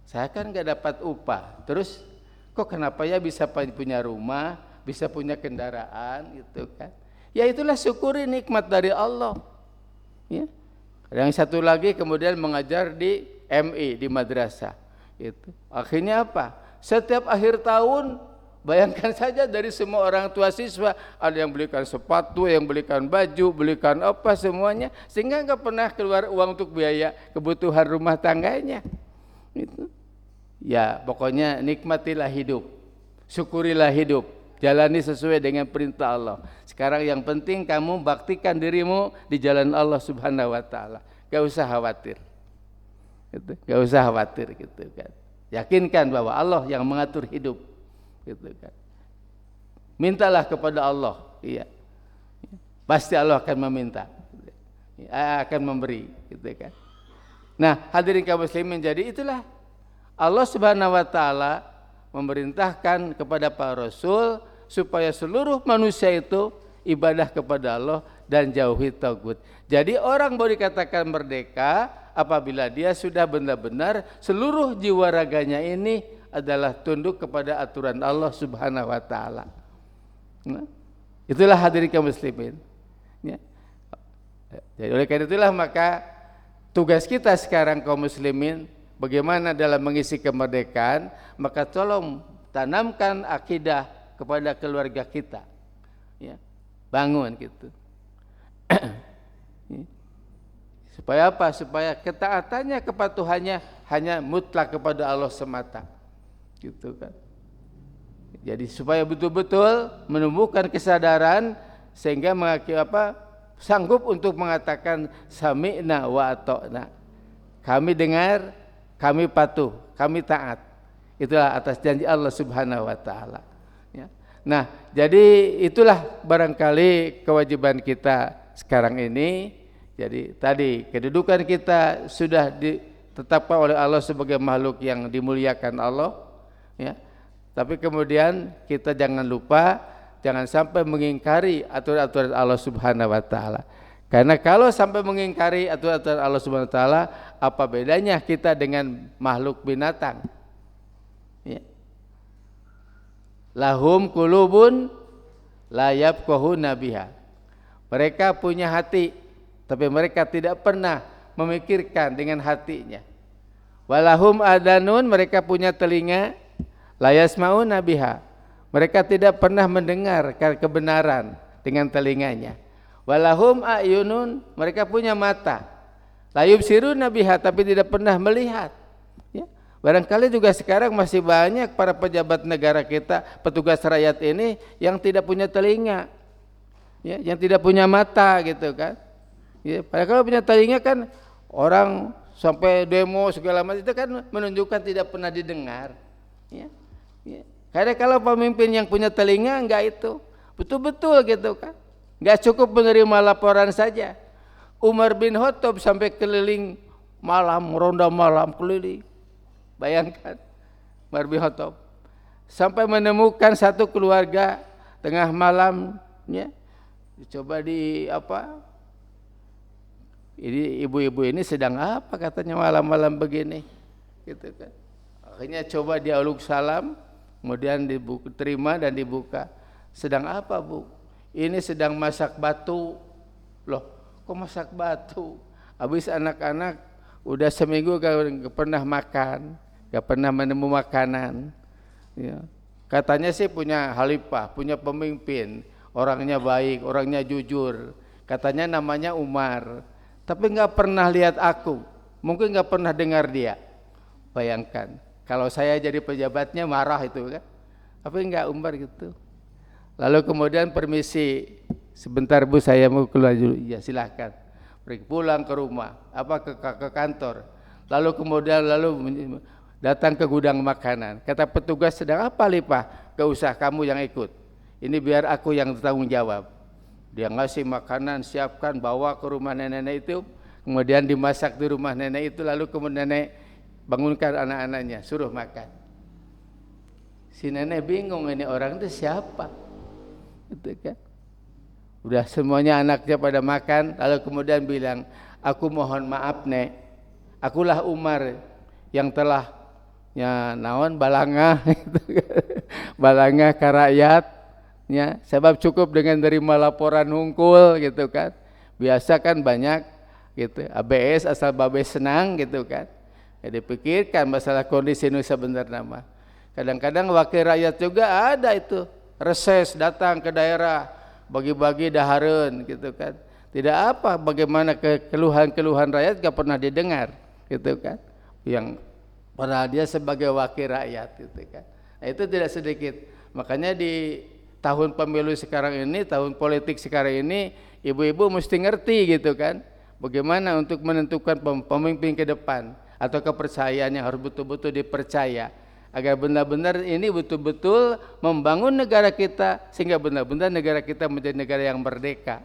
saya kan nggak dapat upah. Terus kok kenapa ya bisa punya rumah, bisa punya kendaraan gitu kan? Ya itulah syukuri nikmat dari Allah. Ya. Yang satu lagi kemudian mengajar di MI di madrasah. Itu. Akhirnya apa? Setiap akhir tahun, bayangkan saja dari semua orang tua siswa, ada yang belikan sepatu, yang belikan baju, belikan apa semuanya, sehingga nggak pernah keluar uang untuk biaya kebutuhan rumah tangganya. Itu. Ya pokoknya nikmatilah hidup, syukurilah hidup, jalani sesuai dengan perintah Allah. Sekarang yang penting kamu baktikan dirimu di jalan Allah Subhanahu Wa Taala. Gak usah khawatir, gitu. Gak usah khawatir gitu kan. Yakinkan bahwa Allah yang mengatur hidup, gitu kan. Mintalah kepada Allah, iya. Pasti Allah akan meminta, akan memberi, gitu kan. Nah, hadirin kaum muslimin, jadi itulah Allah Subhanahu Wa Taala memerintahkan kepada para rasul supaya seluruh manusia itu ibadah kepada Allah dan jauhi tagut. Jadi orang boleh dikatakan merdeka apabila dia sudah benar-benar seluruh jiwa raganya ini adalah tunduk kepada aturan Allah Subhanahu Wa Taala. Nah, itulah hadirin kaum muslimin. Ya. Jadi oleh karena itulah maka tugas kita sekarang kaum muslimin bagaimana dalam mengisi kemerdekaan, maka tolong tanamkan akidah kepada keluarga kita. Ya. Bangun gitu. Supaya apa? Supaya ketaatannya, kepatuhannya hanya mutlak kepada Allah semata. Gitu kan. Jadi supaya betul-betul menumbuhkan kesadaran sehingga sanggup untuk mengatakan sami'na wa ata'na. Kami dengar, kami patuh, kami taat. Itulah atas janji Allah Subhanahu Wa Taala. Ya. Nah, jadi itulah barangkali kewajiban kita sekarang ini. Jadi tadi kedudukan kita sudah ditetapkan oleh Allah sebagai makhluk yang dimuliakan Allah, ya. Tapi kemudian kita jangan lupa, jangan sampai mengingkari aturan-aturan Allah Subhanahu Wa Taala. Karena kalau sampai mengingkari aturan-aturan Allah Subhanahu Wa Taala, apa bedanya kita dengan makhluk binatang? Ya. Lahum qulubun la yafqahuna biha. Mereka punya hati, tapi mereka tidak pernah memikirkan dengan hatinya. Walahum adanun, mereka punya telinga, la yasmauna biha. Mereka tidak pernah mendengar kebenaran dengan telinganya. Walahum a'yunun, mereka punya mata. La yubsiruna biha, tapi tidak pernah melihat. Ya. Barangkali juga sekarang masih banyak para pejabat negara kita, petugas rakyat ini yang tidak punya telinga, ya, yang tidak punya mata gitu kan. Ya, padahal kalau punya telinga kan orang sampai demo segala macam itu kan menunjukkan tidak pernah didengar. Ya. Ya. Karena kalau pemimpin yang punya telinga enggak itu betul-betul gitu kan, enggak cukup menerima laporan saja. Umar bin Khattab sampai keliling malam, ronda malam keliling. Bayangkan Umar bin Khattab sampai menemukan satu keluarga tengah malam, ya, coba di apa? Ini ibu-ibu ini sedang apa katanya malam-malam begini, gitu kan? Akhirnya coba dia uluk salam, kemudian terima dan dibuka. Sedang apa bu? Ini sedang masak batu. Loh, kok masak batu? Habis anak-anak udah seminggu gak pernah makan, gak pernah menemu makanan. Ya. Katanya sih punya khalifah, punya pemimpin, orangnya baik, orangnya jujur. Katanya namanya Umar, tapi gak pernah lihat aku, mungkin gak pernah dengar dia. Bayangkan, kalau saya jadi pejabatnya marah itu kan. Tapi enggak Umar gitu. Lalu kemudian permisi, sebentar bu saya mau keluar dulu. Ya silahkan. Pergi pulang ke rumah, ke kantor. Lalu kemudian datang ke gudang makanan. Kata petugas, sedang apa Lipah? Gak usah kamu yang ikut. Ini biar aku yang bertanggung jawab. Dia ngasih makanan, siapkan, bawa ke rumah nenek itu. Kemudian dimasak di rumah nenek itu. Lalu kemudian nenek bangunkan anak-anaknya, suruh makan. Si nenek bingung, ini orang itu siapa? Gitu kan. Udah semuanya anaknya pada makan, lalu kemudian bilang, aku mohon maaf nek, akulah Umar yang telah naon balangah, balangah ka rakyat, ya, sebab cukup dengan nerima laporan hungkul gitu kan. Biasa kan banyak gitu, ABS asal babes senang gitu kan. Jadi pikirkan masalah kondisi nu sebenarnya mah. Kadang-kadang wakil rakyat juga ada itu, reses datang ke daerah, bagi-bagi dahareun gitu kan. Tidak apa, bagaimana keluhan-keluhan rakyat gak pernah didengar gitu kan. Yang padahal dia sebagai wakil rakyat gitu kan. Nah, itu tidak sedikit. Makanya di tahun pemilu sekarang ini, tahun politik sekarang ini, ibu-ibu mesti ngerti gitu kan. Bagaimana untuk menentukan pemimpin ke depan, atau kepercayaan yang harus betul-betul dipercaya, agar benar-benar ini betul-betul membangun negara kita, sehingga benar-benar negara kita menjadi negara yang merdeka,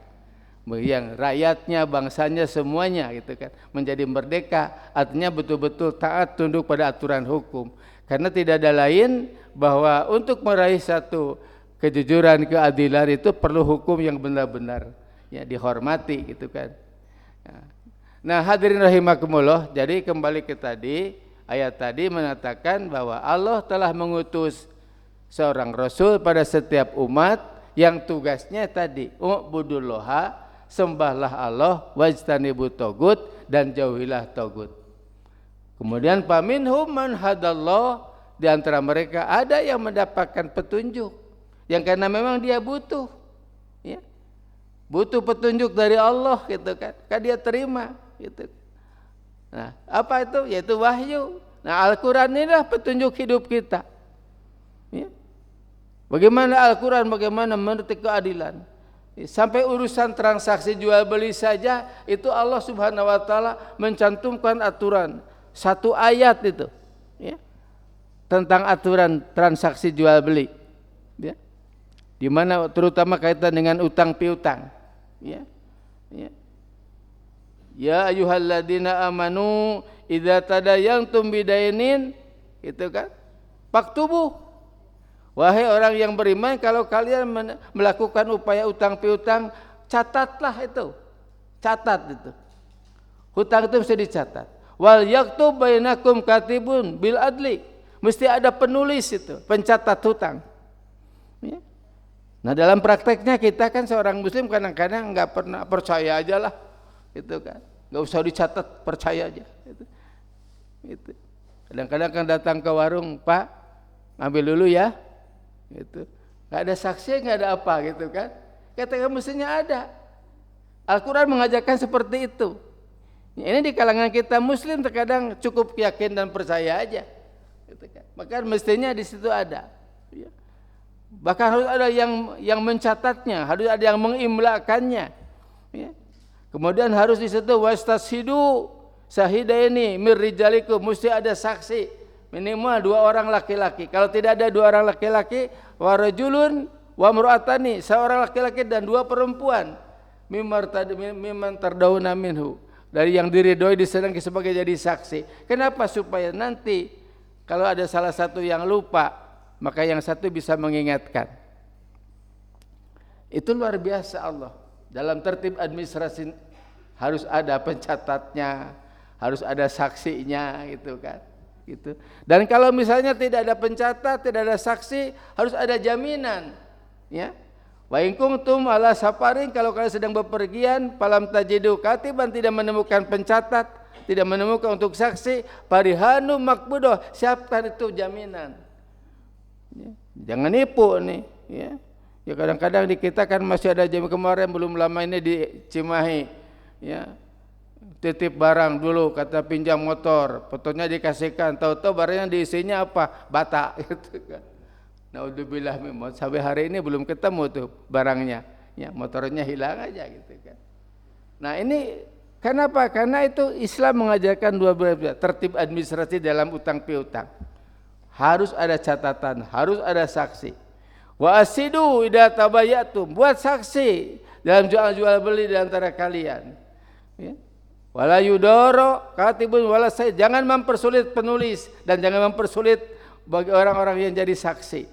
yang rakyatnya, bangsanya, semuanya gitu kan, menjadi merdeka. Artinya betul-betul taat tunduk pada aturan hukum, karena tidak ada lain bahwa untuk meraih satu kejujuran, keadilan itu perlu hukum yang benar-benar ya dihormati gitu kan. Nah hadirin rahimakumullah, jadi kembali ke tadi, ayat tadi mengatakan bahwa Allah telah mengutus seorang Rasul pada setiap umat yang tugasnya tadi, u'budullaha, sembahlah Allah, wajtanibu togut, dan jauhilah togut. Kemudian faminhum man hadallah, di antara mereka ada yang mendapatkan petunjuk, yang karena memang dia butuh, ya, butuh petunjuk dari Allah gitu kan, dia terima gitu. Nah, apa itu? Yaitu wahyu. Nah, Al-Quran inilah petunjuk hidup kita. Ya. Bagaimana Al-Quran, bagaimana mengerti keadilan. Sampai urusan transaksi jual beli saja, itu Allah Subhanahu wa Ta'ala mencantumkan aturan. Satu ayat itu, ya, tentang aturan transaksi jual beli. Ya. Di mana terutama kaitan dengan utang piutang. Ya. Ya. Ya ayyuhalladzina amanu idza tadayantum bidainin, gitu kan, faktubu. Wahai orang yang beriman, kalau kalian melakukan upaya utang piutang, catatlah itu. Catat itu. Hutang itu mesti dicatat. Wal yaktub bainakum katibun bil adli. Mesti ada penulis itu, pencatat hutang. Ya. Nah, dalam prakteknya kita kan seorang muslim kadang-kadang enggak pernah percaya aja lah. Itu kan, nggak usah dicatat, percaya aja. Itu. Kadang-kadang kan datang ke warung, Pak, ngambil dulu ya. Itu. Nggak ada saksi, nggak ada apa gitu kan? Katakan mestinya ada. Al-Quran mengajarkan seperti itu. Ini di kalangan kita Muslim terkadang cukup yakin dan percaya aja. Gitu kan? Maka mestinya di situ ada. Ya. Bahkan harus ada yang mencatatnya, harus ada yang mengimlakannya. Ya. Kemudian harus di situ wastashidu syahidaini mir rijalikum, mesti ada saksi minimal 2 orang laki-laki. Kalau tidak ada 2 orang laki-laki, warajulun wa mur'atani, seorang laki-laki dan 2 perempuan. Mimman tardawna minhu, dari yang diridhoi disenangi sebagai jadi saksi. Kenapa? Supaya nanti kalau ada salah satu yang lupa, maka yang satu bisa mengingatkan. Itu luar biasa Allah. Dalam tertib administrasi harus ada pencatatnya, harus ada saksinya gitu kan. Gitu. Dan kalau misalnya tidak ada pencatat, tidak ada saksi, harus ada jaminan. Ya. Wa in kuntum ala safarin, kalau kalian sedang bepergian, falam tajidu katiban, tidak menemukan pencatat, tidak menemukan untuk saksi, farihanu makbudoh, siapkan itu jaminan. Ya. Jangan nipu nih, ya. Ya kadang-kadang di kita kan masih ada jam kemarin belum lama ini di Cimahi, ya titip barang dulu, kata pinjam motor, fotonya dikasihkan, tahu-tahu barangnya diisinya apa? Bata gitu kan. Naudzubillah min dzalik, sampai hari ini belum ketemu tuh barangnya, ya motornya hilang aja gitu kan. Nah ini kenapa? Karena itu Islam mengajarkan 2 belas tertib administrasi dalam utang piutang. Harus ada catatan, harus ada saksi. Wa asidu idza tabayatum, buat saksi dalam jual beli di antara kalian. Ya. Wala yudoro katibun wala say, jangan mempersulit penulis dan jangan mempersulit bagi orang-orang yang jadi saksi.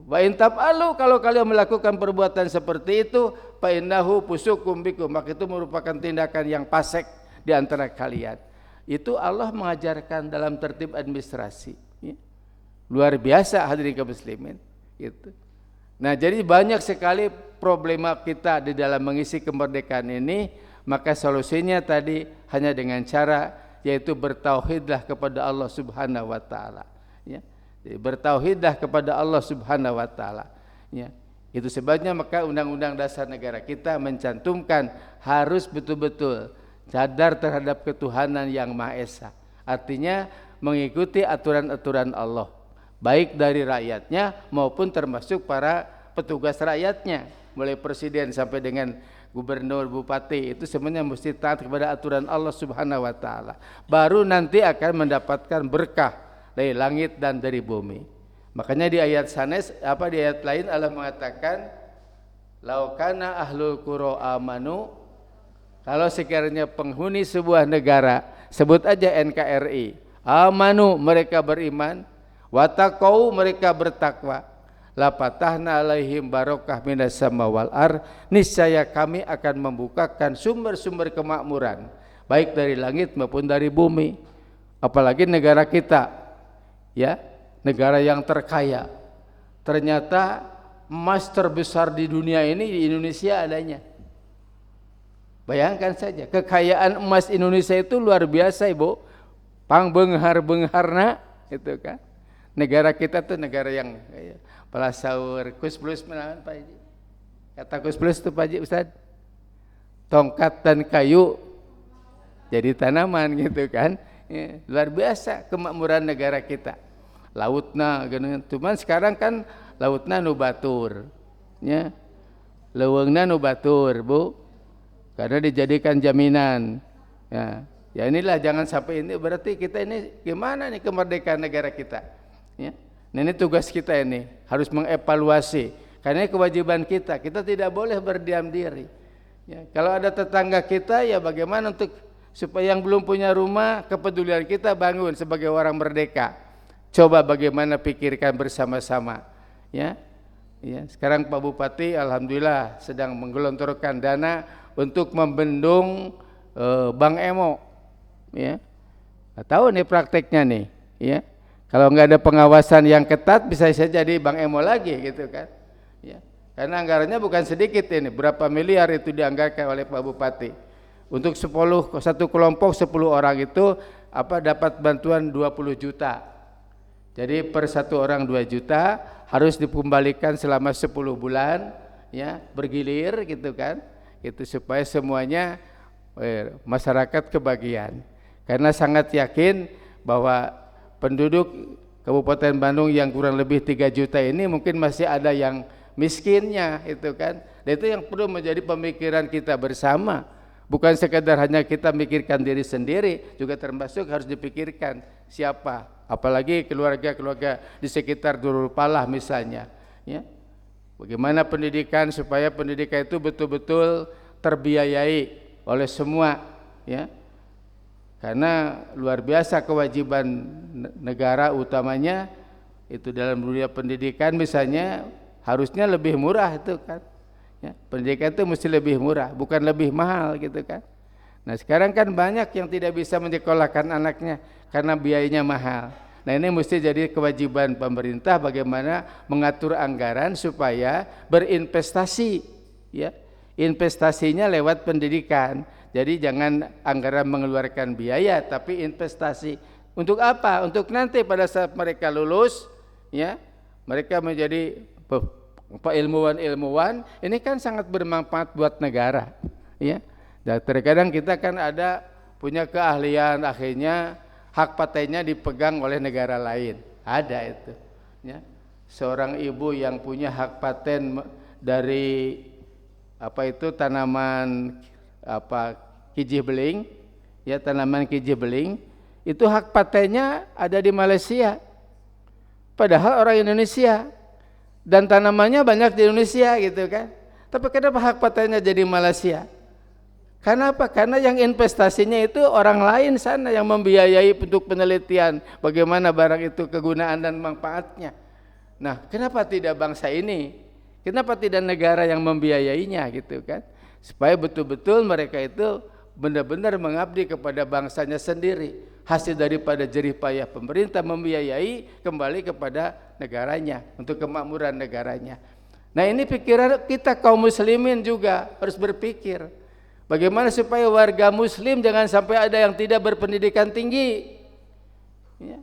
Wa in taf'alu, kalau kalian melakukan perbuatan seperti itu, fa innahu fusukum bikum, maka itu merupakan tindakan yang fasik di antara kalian. Itu Allah mengajarkan dalam tertib administrasi. Ya. Luar biasa hadirin kaum muslimin. Gitu. Nah jadi banyak sekali problema kita di dalam mengisi kemerdekaan ini, maka solusinya tadi hanya dengan cara yaitu bertauhidlah kepada Allah Subhanahu wa taala. Ya. Jadi, bertauhidlah kepada Allah Subhanahu wa taala. Ya. Itu sebabnya maka Undang-Undang Dasar Negara kita mencantumkan harus betul-betul sadar terhadap ketuhanan yang Maha Esa. Artinya mengikuti aturan-aturan Allah, baik dari rakyatnya maupun termasuk para petugas rakyatnya, mulai presiden sampai dengan gubernur, bupati, itu semuanya mesti taat kepada aturan Allah Subhanahu wa taala. Baru nanti akan mendapatkan berkah dari langit dan dari bumi. Makanya di ayat sanes, di ayat lain Allah mengatakan laukana ahlul qura amanu, kalau sekiranya penghuni sebuah negara, sebut aja NKRI, amanu, mereka beriman, wataqau, mereka bertakwa, la patahna alaihim barokah minas sama wal ar, niscaya kami akan membukakan sumber-sumber kemakmuran baik dari langit maupun dari bumi. Apalagi negara kita, ya, negara yang terkaya. Ternyata emas terbesar di dunia ini di Indonesia adanya. Bayangkan saja, kekayaan emas Indonesia itu luar biasa, Ibu. Pangbenghar-bengharna itu kan. Negara kita tuh negara yang palasaur kus plus menawan Pak Haji. Kata kus plus itu Pak Haji Ustaz, tongkat dan kayu jadi tanaman gitu kan. Ya, luar biasa kemakmuran negara kita. Lautna cuman sekarang kan lautna nu batur, ya. Leuweungna nu batur, Bu. Karena dijadikan jaminan. Ya inilah, jangan sampai ini berarti kita ini gimana nih kemerdekaan negara kita. Ya. Nah, ini tugas kita ini harus mengevaluasi, karena ini kewajiban kita. Kita tidak boleh berdiam diri. Ya. Kalau ada tetangga kita, ya bagaimana untuk supaya yang belum punya rumah, kepedulian kita bangun sebagai orang merdeka. Coba bagaimana pikirkan bersama-sama. Ya. Ya. Sekarang Pak Bupati alhamdulillah sedang menggelontorkan dana untuk membendung Bank Emo. Ya. Tahu nih prakteknya nih. Ya. Kalau nggak ada pengawasan yang ketat, bisa saja jadi Bank Emo lagi gitu kan. Ya. Karena anggarannya bukan sedikit ini, berapa miliar itu dianggarkan oleh Pak Bupati. Untuk satu kelompok 10 orang itu dapat bantuan 20 juta. Jadi per satu orang 2 juta harus dikembalikan selama 10 bulan, ya, bergilir gitu kan. Itu supaya semuanya masyarakat kebagian. Karena sangat yakin bahwa penduduk Kabupaten Bandung yang kurang lebih 3 juta ini mungkin masih ada yang miskinnya itu kan. Dan itu yang perlu menjadi pemikiran kita bersama. Bukan sekedar hanya kita mikirkan diri sendiri, juga termasuk harus dipikirkan siapa, apalagi keluarga-keluarga di sekitar Nurul Falah misalnya, ya. Bagaimana pendidikan supaya pendidikan itu betul-betul terbiayai oleh semua, ya. Karena luar biasa kewajiban negara utamanya itu dalam dunia pendidikan misalnya harusnya lebih murah itu kan. Ya, pendidikan itu mesti lebih murah, bukan lebih mahal gitu kan. Nah sekarang kan banyak yang tidak bisa menyekolahkan anaknya karena biayanya mahal. Nah ini mesti jadi kewajiban pemerintah bagaimana mengatur anggaran supaya berinvestasi, ya, investasinya lewat pendidikan. Jadi jangan anggaran mengeluarkan biaya, tapi investasi. Untuk apa? Untuk nanti pada saat mereka lulus, ya, mereka menjadi ilmuwan-ilmuwan. Ini kan sangat bermanfaat buat negara, ya. Dan terkadang kita kan ada punya keahlian, akhirnya hak patennya dipegang oleh negara lain. Ada itu, ya. Seorang ibu yang punya hak paten dari tanaman kiji beling, ya, tanaman kiji beling, itu hak patennya ada di Malaysia. Padahal orang Indonesia dan tanamannya banyak di Indonesia gitu kan. Tapi kenapa hak patennya jadi Malaysia? Karena apa? Karena yang investasinya itu orang lain sana yang membiayai untuk penelitian bagaimana barang itu kegunaan dan manfaatnya. Nah, kenapa tidak bangsa ini? Kenapa tidak negara yang membiayainya gitu kan? Supaya betul-betul mereka itu benar-benar mengabdi kepada bangsanya sendiri. Hasil daripada jerih payah pemerintah membiayai kembali kepada negaranya untuk kemakmuran negaranya. Nah ini pikiran kita kaum muslimin juga harus berpikir bagaimana supaya warga muslim jangan sampai ada yang tidak berpendidikan tinggi, ya.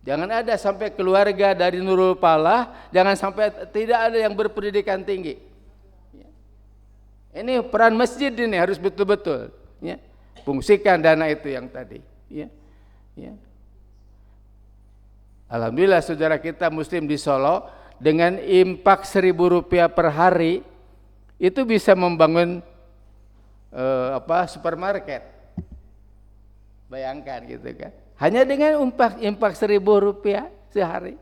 Jangan ada sampai keluarga dari Nurul Falah jangan sampai tidak ada yang berpendidikan tinggi, ya. Ini peran masjid ini harus betul-betul, ya, fungsikan dana itu yang tadi, ya. Ya. Alhamdulillah saudara kita muslim di Solo dengan impak Rp1.000 per hari itu bisa membangun supermarket. Bayangkan gitu kan. Hanya dengan impak Rp1.000 sehari.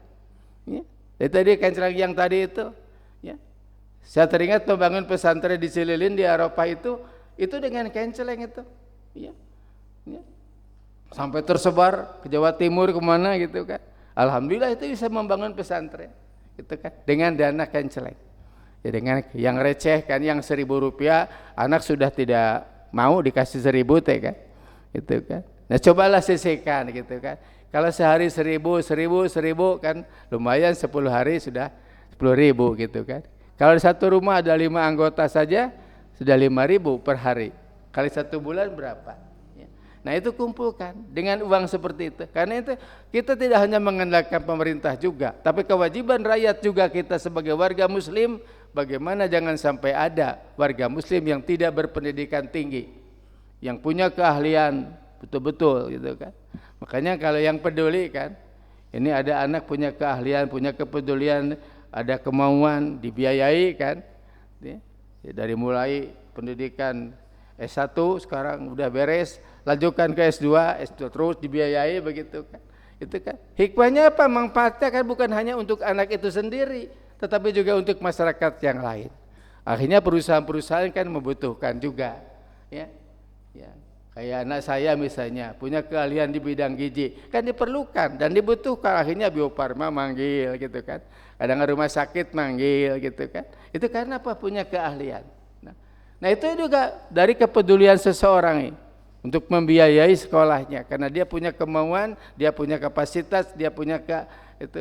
Ya. Dari tadi kencelang yang tadi itu, ya. Saya teringat membangun pesantren di Cililin di Eropa itu dengan kenceleng itu, ya. Ya. Sampai tersebar ke Jawa Timur kemana gitu kan. Alhamdulillah itu bisa membangun pesantren gitu kan dengan dana kenceleng. Ya, dengan yang receh kan yang Rp1.000 anak sudah tidak mau dikasih 1.000 teh kan. Gitu kan. Nah cobalah sisihkan gitu kan. Kalau sehari 1.000 kan lumayan 10 hari sudah 10.000 gitu kan. Kalau di satu rumah ada 5 anggota saja sudah 5.000 per hari. Kali 1 bulan berapa? Nah itu kumpulkan dengan uang seperti itu. Karena itu kita tidak hanya mengandalkan pemerintah juga, tapi kewajiban rakyat juga kita sebagai warga muslim, bagaimana jangan sampai ada warga muslim yang tidak berpendidikan tinggi, yang punya keahlian betul-betul gitu kan. Makanya kalau yang peduli kan, ini ada anak punya keahlian, punya kepedulian, ada kemauan, dibiayai kan. Ya, dari mulai pendidikan S1 sekarang udah beres, lanjutkan ke S2 terus dibiayai begitu kan. Itu kan hikmahnya apa? Manfaatnya kan bukan hanya untuk anak itu sendiri, tetapi juga untuk masyarakat yang lain. Akhirnya perusahaan-perusahaan kan membutuhkan juga, ya. Ya. Kayak anak saya misalnya punya keahlian di bidang gizi, kan diperlukan dan dibutuhkan. Akhirnya Bio Farma manggil gitu kan. Kadang rumah sakit manggil gitu kan. Itu karena apa? Punya keahlian. Nah itu juga dari kepedulian seseorang ini untuk membiayai sekolahnya karena dia punya kemauan, dia punya kapasitas, dia punya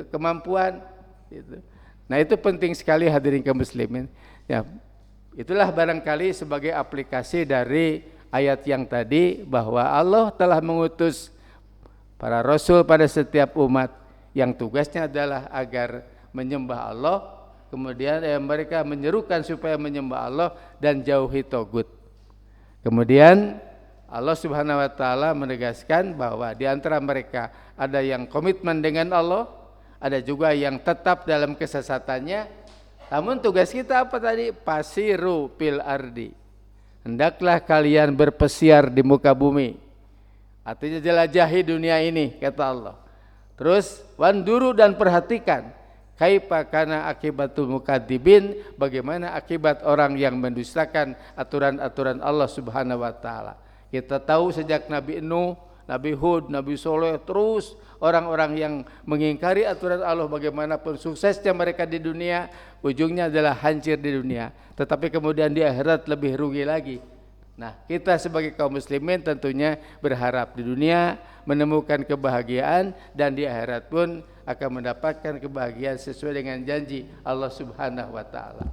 kemampuan. Gitu. Nah itu penting sekali hadirin kaum muslimin. Ya, itulah barangkali sebagai aplikasi dari ayat yang tadi bahwa Allah telah mengutus para rasul pada setiap umat yang tugasnya adalah agar menyembah Allah, kemudian mereka menyerukan supaya menyembah Allah dan jauhi togut. Kemudian Allah Subhanahu wa taala menegaskan bahwa di antara mereka ada yang komitmen dengan Allah, ada juga yang tetap dalam kesesatannya. Namun tugas kita apa tadi? Pasiru fil ardi. Hendaklah kalian berpesiar di muka bumi. Artinya jelajahi dunia ini, kata Allah. Terus wanduru dan perhatikan kaifa kana akibatul mukadzibin, bagaimana akibat orang yang mendustakan aturan-aturan Allah Subhanahu wa taala. Kita tahu sejak Nabi Nuh, Nabi Hud, Nabi Soleh, terus orang-orang yang mengingkari aturan Allah, bagaimanapun suksesnya mereka di dunia, ujungnya adalah hancur di dunia. Tetapi kemudian di akhirat lebih rugi lagi. Nah, kita sebagai kaum muslimin tentunya berharap di dunia menemukan kebahagiaan dan di akhirat pun akan mendapatkan kebahagiaan sesuai dengan janji Allah Subhanahu wa taala.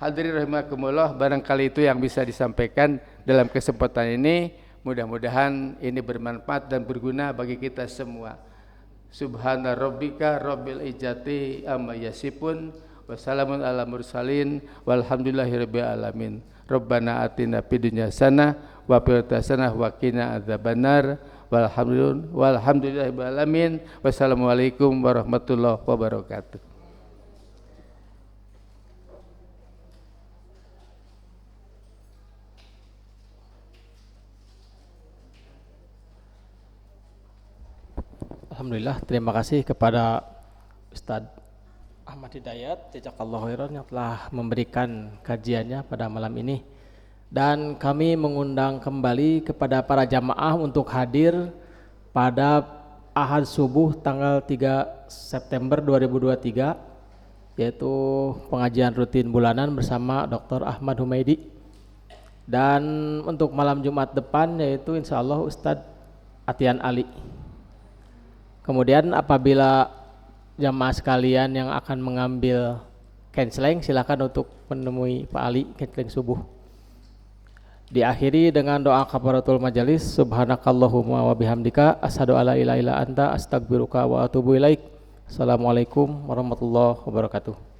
Hadirin rahimakumullah, barangkali itu yang bisa disampaikan dalam kesempatan ini. Mudah-mudahan ini bermanfaat dan berguna bagi kita semua. Subhana rabbika rabbil izzati amma yasifun, wassalamun ala mursalin, walhamdulillahirabbil alamin. Rabbana atina fid dunya hasanah wa fil akhirati hasanah wa qina adzabannar. Walhamdulillahirabbil alamin. Wassalamualaikum warahmatullahi wabarakatuh. Alhamdulillah, terima kasih kepada Ustadz Ahmad Hidayat, jazakallahu khairan, yang telah memberikan kajiannya pada malam ini. Dan kami mengundang kembali kepada para jamaah untuk hadir pada Ahad subuh tanggal 3 September 2023, yaitu pengajian rutin bulanan bersama Dr. Ahmad Humaydi. Dan untuk malam Jumat depan yaitu insya Allah Ustadz Atian Ali. Kemudian apabila jamaah sekalian yang akan mengambil canceling, silakan untuk menemui Pak Ali canceling subuh. Diakhiri dengan doa kafaratul majelis. Subhanakallahumma wa bihamdika asyhadu alla ilaha illa anta astaghfiruka wa atubu ilaik. Assalamualaikum warahmatullahi wabarakatuh.